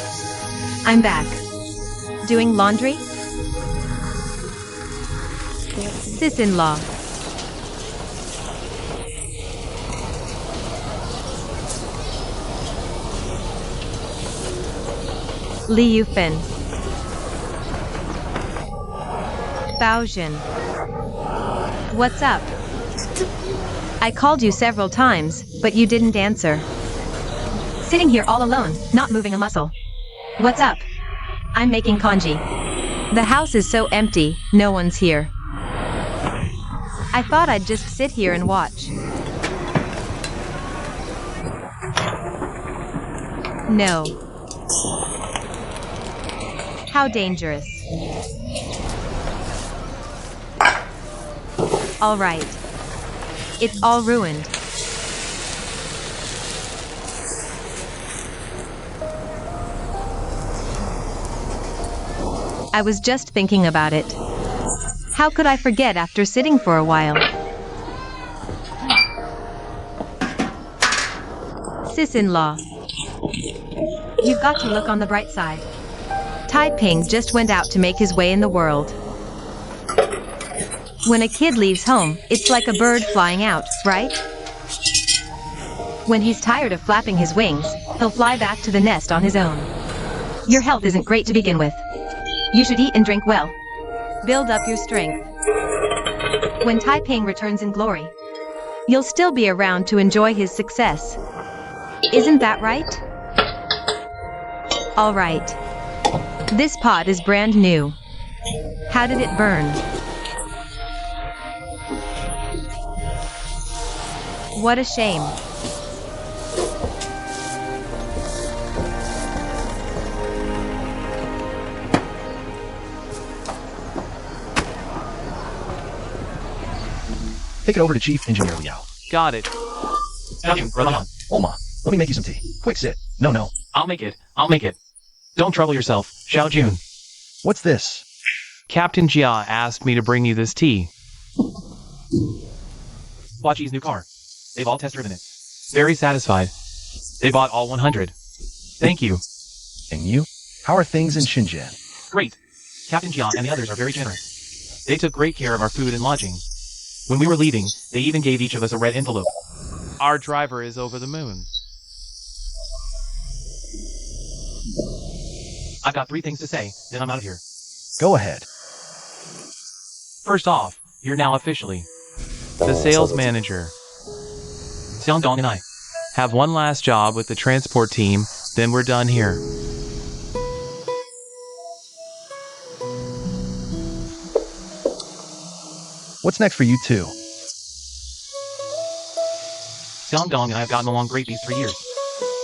I'm back. Doing laundry? Sis-in-law. Li Yufeng. Baojun. What's up? I called you several times, but you didn't answer. Sitting here all alone, not moving a muscle. What's up? I'm making congee. The house is so empty, no one's here. I thought I'd just sit here and watch. No. How dangerous. All right. It's all ruined. I was just thinking about it. How could I forget after sitting for a while? Sis-in-law. You've got to look on the bright side. Taiping just went out to make his way in the world. When a kid leaves home, it's like a bird flying out, right? When he's tired of flapping his wings, he'll fly back to the nest on his own. Your health isn't great to begin with. You should eat and drink well. Build up your strength. When Taiping returns in glory, you'll still be around to enjoy his success. Isn't that right? All right. This pot is brand new. How did it burn? What a shame. Take it over to Chief Engineer Liao. Got it. Oma, let me make you some tea. Quick sit. No. I'll make it. Don't trouble yourself, Xiao Jun. What's this? Captain Jia asked me to bring you this tea. Huaqi's new car. They've all test driven it. Very satisfied. They bought all 100. Thank you. And you? How are things in Shenzhen? Great. Captain Jia and the others are very generous. They took great care of our food and lodging. When we were leaving, they even gave each of us a red envelope. Our driver is over the moon. I've got 3 things to say, then I'm out of here. Go ahead. First off, you're now officially the sales manager. Xiangdong and I have one last job with the transport team, then we're done here. What's next for you two? Xiangdong and I have gotten along great these 3 years.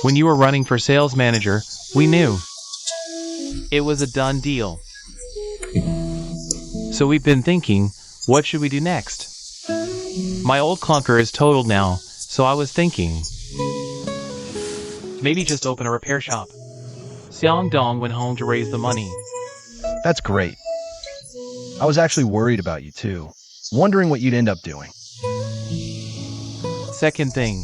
When you were running for sales manager, we knew. It was a done deal. So we've been thinking, what should we do next? My old clunker is totaled now, so I was thinking, maybe just open a repair shop. Xiang Dong went home to raise the money. That's great. I was actually worried about you too, wondering what you'd end up doing. Second thing,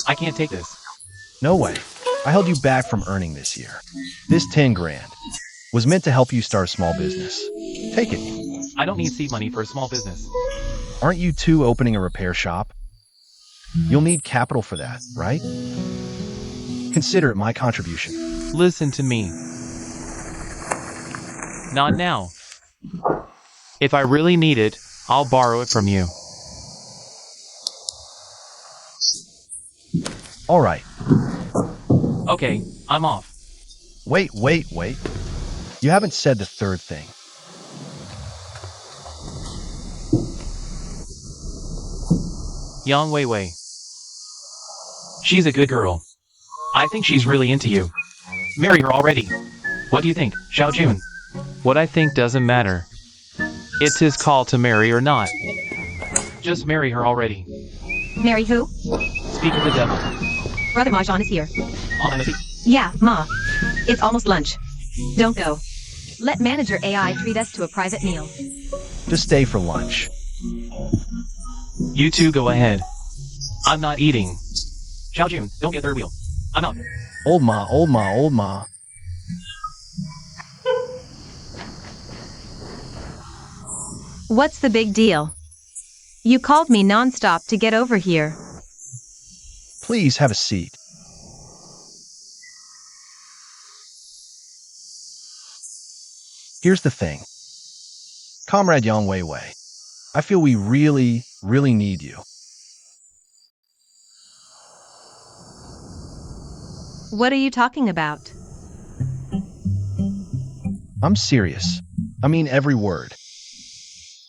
I can't take this. No way. I held you back from earning this year. This 10 grand was meant to help you start a small business. Take it. I don't need seed money for a small business. Aren't you two opening a repair shop? You'll need capital for that, right? Consider it my contribution. Listen to me. Not now. If I really need it, I'll borrow it from you. All right. Okay, I'm off. Wait. You haven't said the third thing. Yang Weiwei. She's a good girl. I think she's really into you. Marry her already. What do you think, Xiao Jun? What I think doesn't matter. It's his call to marry or not. Just marry her already. Marry who? Speak of the devil. Brother Mahjong is here. Honestly, Yeah, Ma. It's almost lunch. Don't go. Let manager AI treat us to a private meal. Just stay for lunch. you two go ahead. I'm not eating. Xiao Jun, don't get third wheel. I'm out. Old ma. What's the big deal? You called me non-stop to get over here. Please have a seat. Here's the thing. Comrade Yang Weiwei, I feel we really need you. What are you talking about? I'm serious. I mean every word.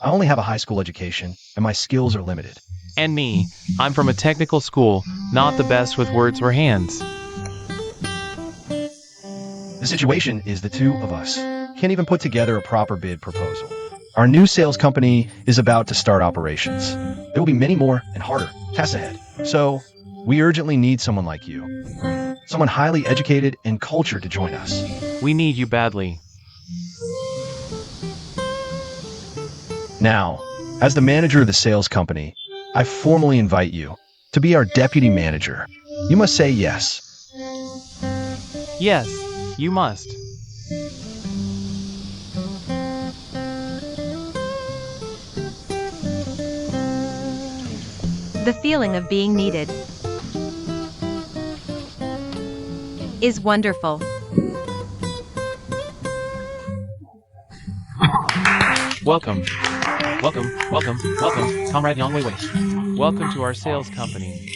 I only have a high school education, and my skills are limited. And me, I'm from a technical school, not the best with words or hands. The situation is the two of us can't even put together a proper bid proposal. Our new sales company is about to start operations. There will be many more and harder tasks ahead. So, we urgently need someone like you. Someone highly educated and cultured to join us. We need you badly. Now, as the manager of the sales company, I formally invite you to be our deputy manager. You must say yes. Yes, you must. The feeling of being needed is wonderful. Welcome, Comrade Yang Weiwei. Welcome to our sales company.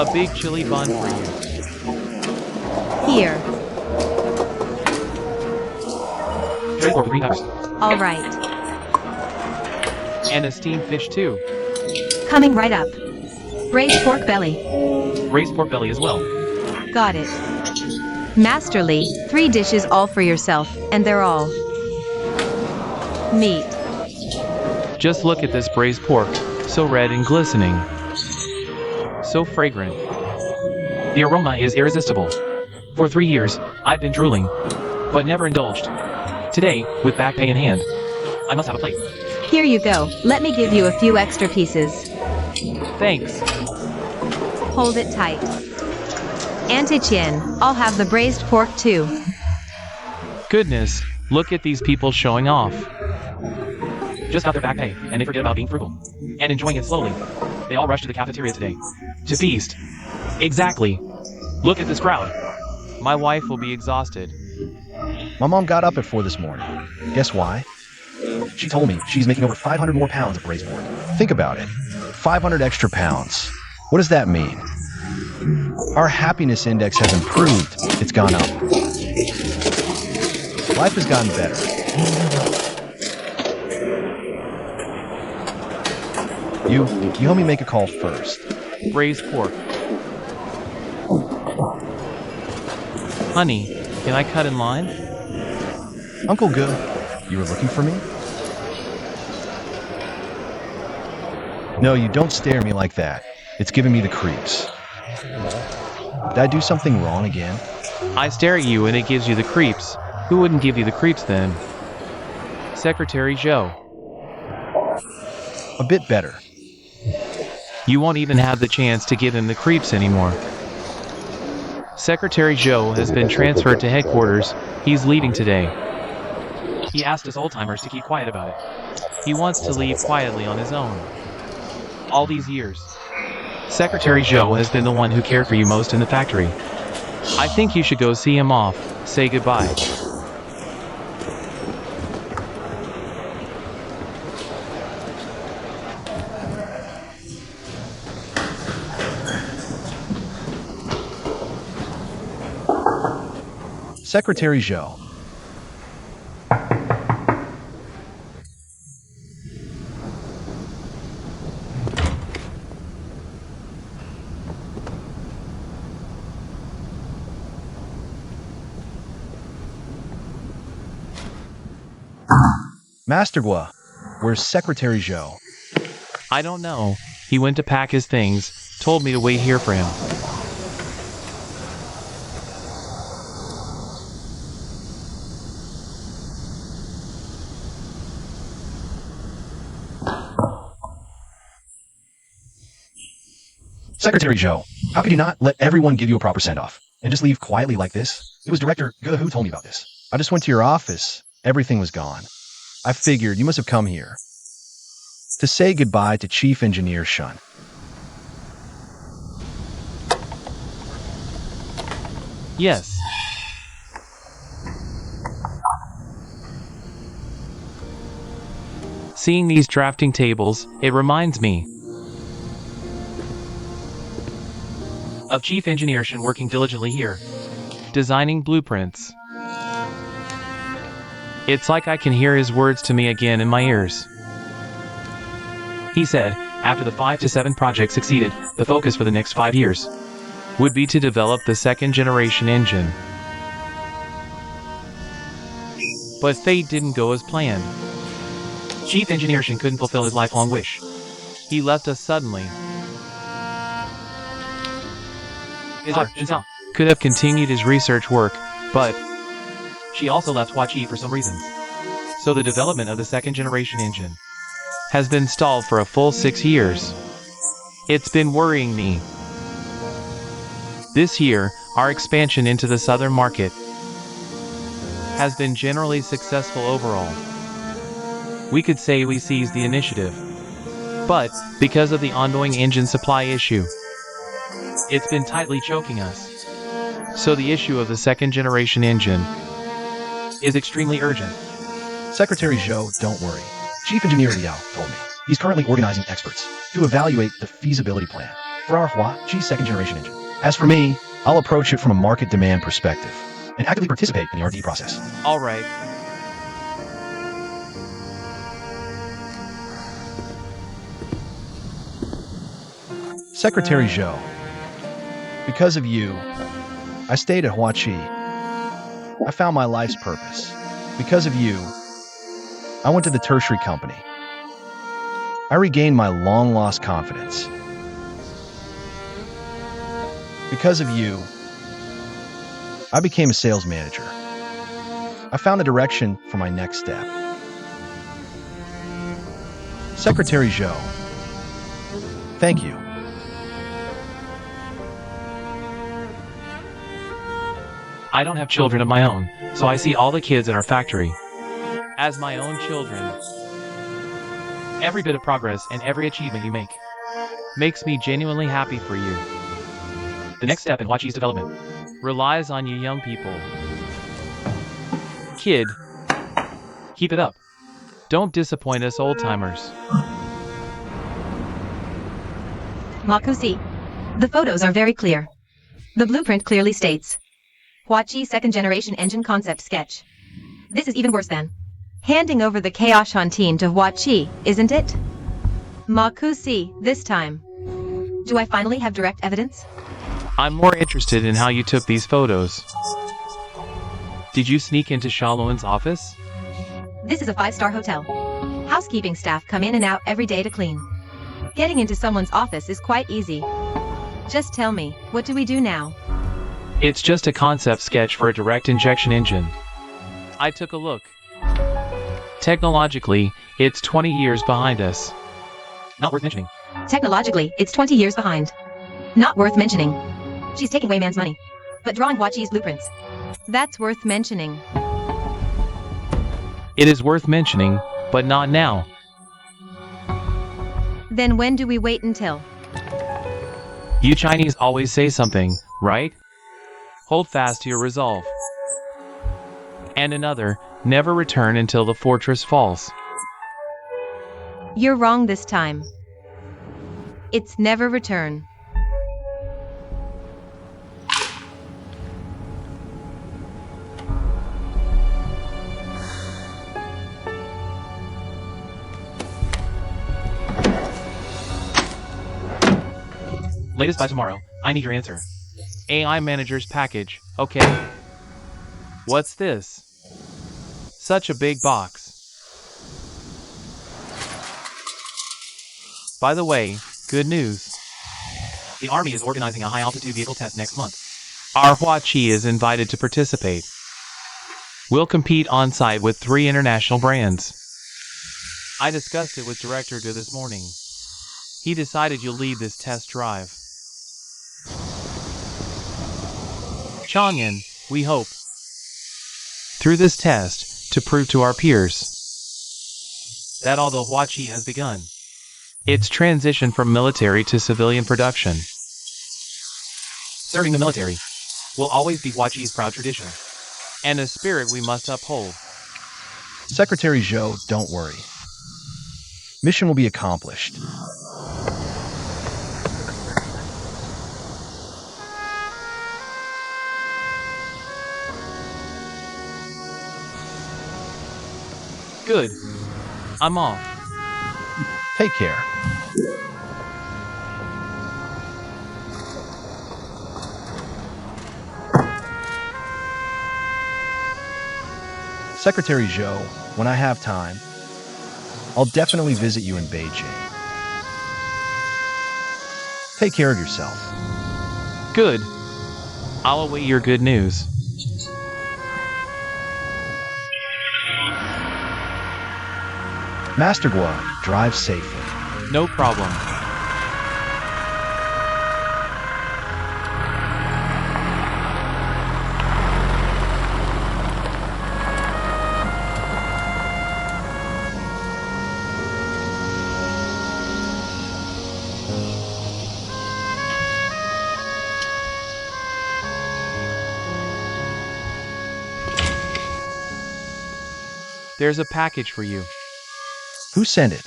A big chili bun for you. Here. Shredded pork with green peppers. All right. And a steamed fish too. Coming right up. Braised pork belly. Braised pork belly as well. Got it. Masterly, 3 dishes all for yourself, and they're all meat. Just look at this braised pork, so red and glistening. So fragrant. The aroma is irresistible. For 3 years, I've been drooling, but never indulged. Today, with back pay in hand, I must have a plate. Here you go. Let me give you a few extra pieces. Thanks. Hold it tight. Auntie Chien, I'll have the braised pork too. Goodness, look at these people showing off. Just got their back pay, and they forget about being frugal. And enjoying it slowly. They all rush to the cafeteria today. To feast. Exactly. Look at this crowd. My wife will be exhausted. My mom got up at 4 this morning. Guess why? She told me she's making over 500 more pounds of braised pork. Think about it. 500 extra pounds. What does that mean? Our happiness index has improved. It's gone up. Life has gotten better. You help me make a call first. Braised pork. Honey, can I cut in line? Uncle Go, you were looking for me? No, you don't stare at me like that. It's giving me the creeps. Did I do something wrong again? I stare at you and it gives you the creeps. Who wouldn't give you the creeps then? Secretary Joe. A bit better. You won't even have the chance to give him the creeps anymore. Secretary Joe has been transferred to headquarters. He's leaving today. He asked us old-timers to keep quiet about it. He wants to leave quietly on his own. All these years. Secretary Joe has been the one who cared for you most in the factory. I think you should go see him off. Say goodbye. Secretary Joe. Master Gua, where's Secretary Joe? I don't know. He went to pack his things, told me to wait here for him. Secretary Joe, how could you not let everyone give you a proper send-off and just leave quietly like this? It was Director Ge who told me about this. I just went to your office. Everything was gone. I figured you must have come here to say goodbye to Chief Engineer Shun. Yes. Seeing these drafting tables, it reminds me Of Chief Engineer Shin working diligently here. designing blueprints. It's like I can hear his words to me again in my ears. He said, after the 5 to 7 project succeeded, the focus for the next 5 years Would be to develop the second generation engine. But fate didn't go as planned. Chief Engineer Shin couldn't fulfill his lifelong wish. He left us suddenly. His daughter, Shin-sang, Could have continued his research work, but she also left Hua Chi for some reasons. so the development of the second generation engine has been stalled for a full 6 years. It's been worrying me. This year, our expansion into the southern market has been generally successful overall. We could say we seized the initiative. But, because of the ongoing engine supply issue, it's been tightly choking us. So the issue of the second generation engine Is extremely urgent. Secretary Joe, don't worry. Chief Engineer Liao told me he's currently organizing experts to evaluate the feasibility plan for our Hua-Chi second-generation engine. As for me, I'll approach it from a market demand perspective and actively participate in the R&D process. Alright. Secretary Zhou, because of you, I stayed at Hua-Chi. I found my life's purpose. Because of you, I went to the tertiary company. I regained my long-lost confidence. Because of you, I became a sales manager. I found a direction for my next step. Secretary Zhou, thank you. I don't have children of my own, so I see all the kids in our factory as my own children. Every bit of progress and every achievement you make makes me genuinely happy for you. The next step in Hua-Chi's development relies on you young people. Kid, keep it up. Don't disappoint us old-timers. Makusi, the photos are very clear. The blueprint clearly states Hua-Chi second-generation engine concept sketch. This is even worse than handing over the Chaoshan team to Hua-Chi, isn't it? Makusi, this time. Do I finally have direct evidence? I'm more interested in how you took these photos. Did you sneak into Shaolun's office? This is a 5-star hotel. Housekeeping staff come in and out every day to clean. Getting into someone's office is quite easy. Just tell me, what do we do now? It's just a concept sketch for a direct injection engine. I took a look. Technologically, it's 20 years behind us. Not worth mentioning. Technologically, it's 20 years behind. Not worth mentioning. She's taking Wayman's money, but drawing Hua-Chi's blueprints. That's worth mentioning. It is worth mentioning, but not now. Then when do we wait until? You Chinese always say something, right? Hold fast to your resolve. And another, never return until the fortress falls. You're wrong this time. It's never return. Latest by tomorrow. I need your answer. AI manager's package, okay. What's this? Such a big box. By the way, good news. The Army is organizing a high-altitude vehicle test next month. Our Hua-Chi is invited to participate. We'll compete on-site with 3 international brands. I discussed it with Director Gu this morning. He decided you'll lead this test drive. Chang'an, we hope, through this test, to prove to our peers that although Hua-Chi has begun its transition from military to civilian production, Serving the military will always be Hua-Chi's proud tradition. and a spirit we must uphold. Secretary Zhou, don't worry. Mission will be accomplished. Good. I'm off. Take care. Secretary Zhou, when I have time, I'll definitely visit you in Beijing. Take care of yourself. Good. I'll await your good news. Master Guo, drive safely. No problem. There's a package for you. Who sent it?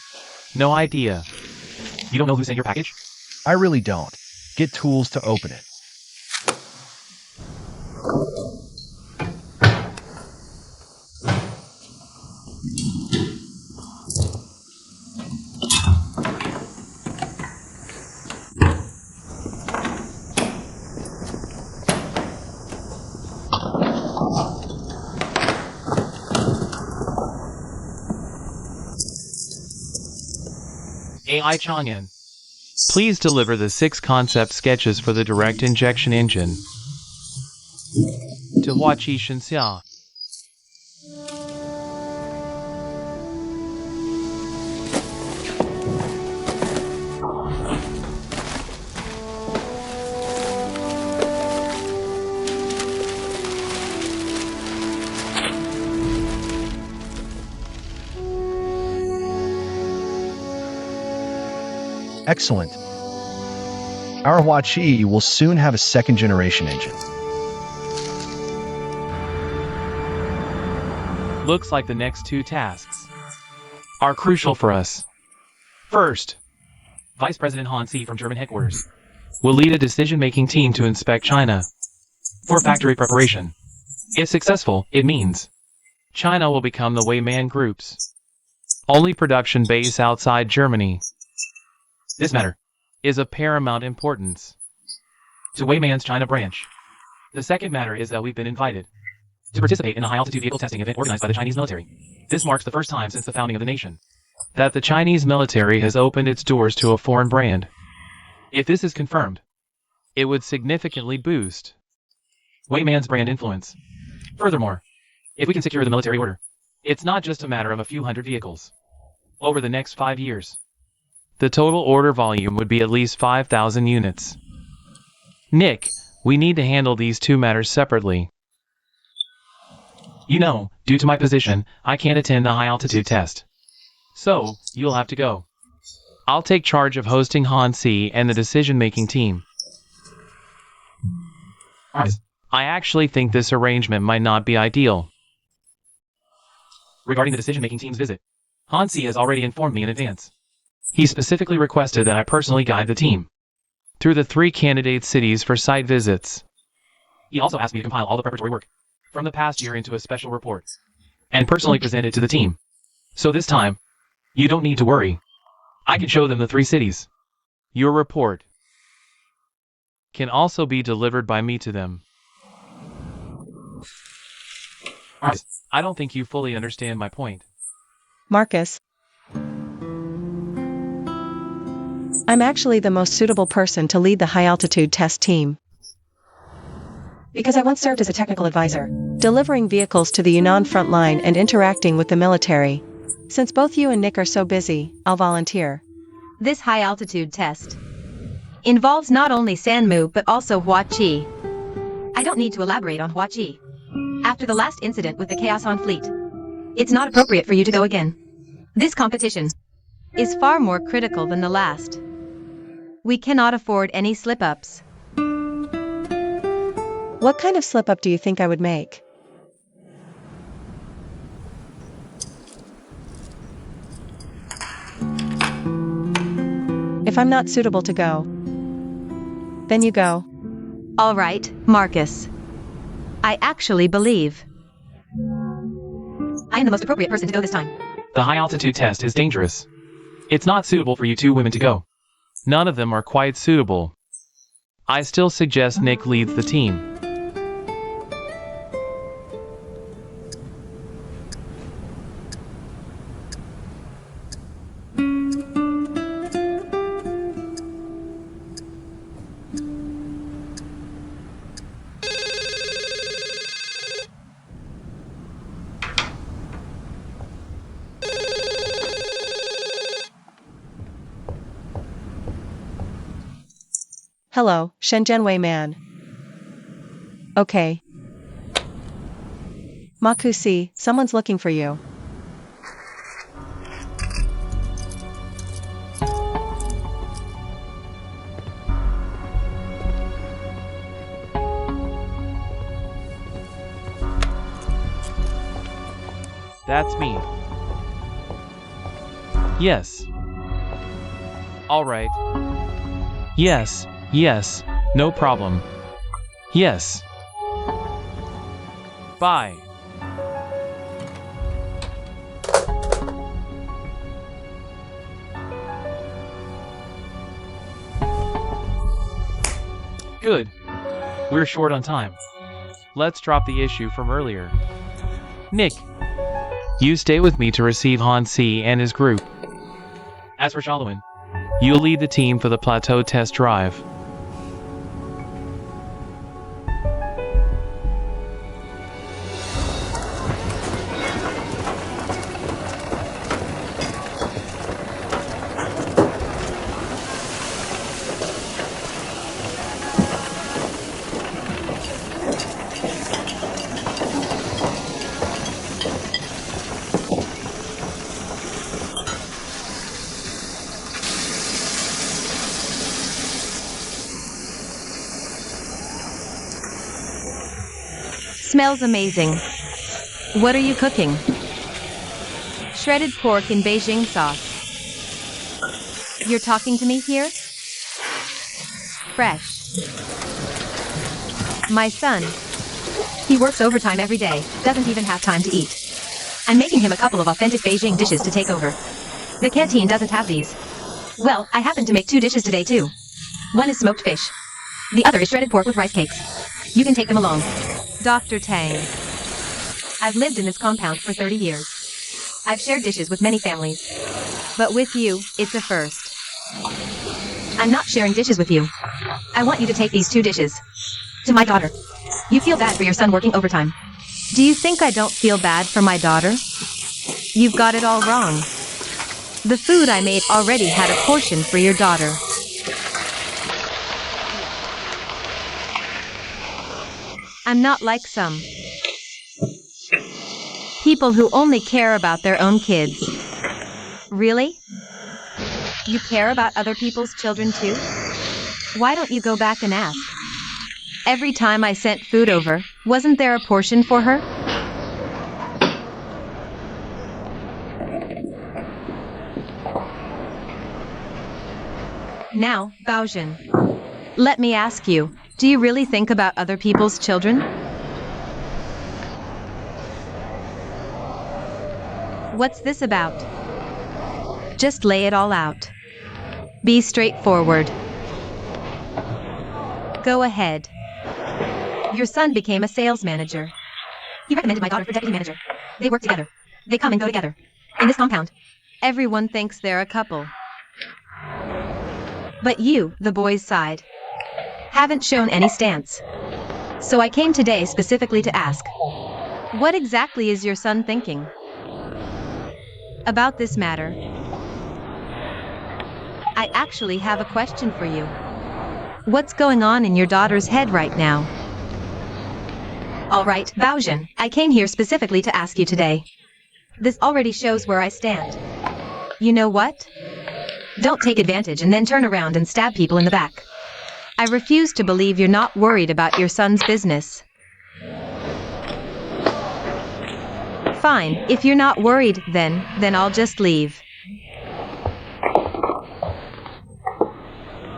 No idea. You don't know who sent your package? I really don't. Get tools to open it. AI Chang'an. Please deliver the 6 concept sketches for the direct injection engine to Huaqi Shenxia. Excellent. Our Huaqi will soon have a second-generation engine. Looks like the next 2 tasks are crucial for us. First, Vice President Han Si from German headquarters will lead a decision-making team to inspect China for factory preparation. If successful, it means China will become the Weiman Group's only production base outside Germany. This matter is of paramount importance to Weiman's China branch. The second matter is that we've been invited to participate in a high-altitude vehicle testing event organized by the Chinese military. This marks the first time since the founding of the nation that the Chinese military has opened its doors to a foreign brand. If this is confirmed, it would significantly boost Weiman's brand influence. Furthermore, if we can secure the military order, it's not just a matter of a few hundred vehicles. Over the next 5 years, the total order volume would be at least 5,000 units. Nick, we need to handle these 2 matters separately. You know, due to my position, I can't attend the high-altitude test. So, you'll have to go. I'll take charge of hosting Han Si and the decision-making team. I actually think this arrangement might not be ideal. Regarding the decision-making team's visit, Han Si has already informed me in advance. He specifically requested that I personally guide the team through the 3 candidate cities for site visits. He also asked me to compile all the preparatory work from the past year into a special report and personally present it to the team. So this time, you don't need to worry. I can show them the 3 cities. Your report can also be delivered by me to them. I don't think you fully understand my point. Marcus, I'm actually the most suitable person to lead the high-altitude test team. Because I once served as a technical advisor, delivering vehicles to the Yunnan front line and interacting with the military. Since both you and Nick are so busy, I'll volunteer. This high-altitude test involves not only Sanmu but also Huaqi. I don't need to elaborate on Huaqi. After the last incident with the Chaos on Fleet, it's not appropriate for you to go again. This competition is far more critical than the last. We cannot afford any slip-ups. What kind of slip-up do you think I would make? If I'm not suitable to go, then you go. All right, Marcus. I actually believe I am the most appropriate person to go this time. The high-altitude test is dangerous. It's not suitable for you 2 women to go. None of them are quite suitable. I still suggest Nick leads the team. Hello, Shenzhen Weiman. Okay. Makusi, someone's looking for you. That's me. Yes. All right. Yes, Yes, no problem. Yes. Bye. Good. We're short on time. Let's drop the issue from earlier. Nick, you stay with me to receive Han C and his group. As for Shaolin, You'll lead the team for the plateau test drive. Smells amazing. What are you cooking? Shredded pork in Beijing sauce. You're talking to me here? Fresh. My son. He works overtime every day, doesn't even have time to eat. I'm making him a couple of authentic Beijing dishes to take over. The canteen doesn't have these. Well, I happen to make 2 dishes today too. One is smoked fish. The other is shredded pork with rice cakes. You can take them along. Dr. Tang. I've lived in this compound for 30 years. I've shared dishes with many families. But with you, it's a first. I'm not sharing dishes with you. I want you to take these 2 dishes. To my daughter. You feel bad for your son working overtime. Do you think I don't feel bad for my daughter? You've got it all wrong. The food I made already had a portion for your daughter. I'm not like some people who only care about their own kids. Really? You care about other people's children too? Why don't you go back and ask? Every time I sent food over, wasn't there a portion for her? Now, Baojin, let me ask you, do you really think about other people's children? What's this about? Just lay it all out. Be straightforward. Go ahead. Your son became a sales manager. He recommended my daughter for deputy manager. They work together. They come and go together. In this compound. Everyone thinks they're a couple. But you, the boys' side, haven't shown any stance. So I came today specifically to ask, what exactly is your son thinking about this matter? I actually have a question for you. What's going on in your daughter's head right now? All right, Baojin, I came here specifically to ask you today. This already shows where I stand. You know what? Don't take advantage and then turn around and stab people in the back. I refuse to believe you're not worried about your son's business. Fine, if you're not worried, then I'll just leave.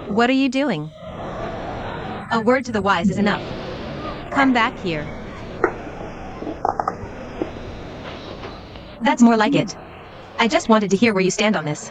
What are you doing? A word to the wise is enough. Come back here. That's more like it. I just wanted to hear where you stand on this.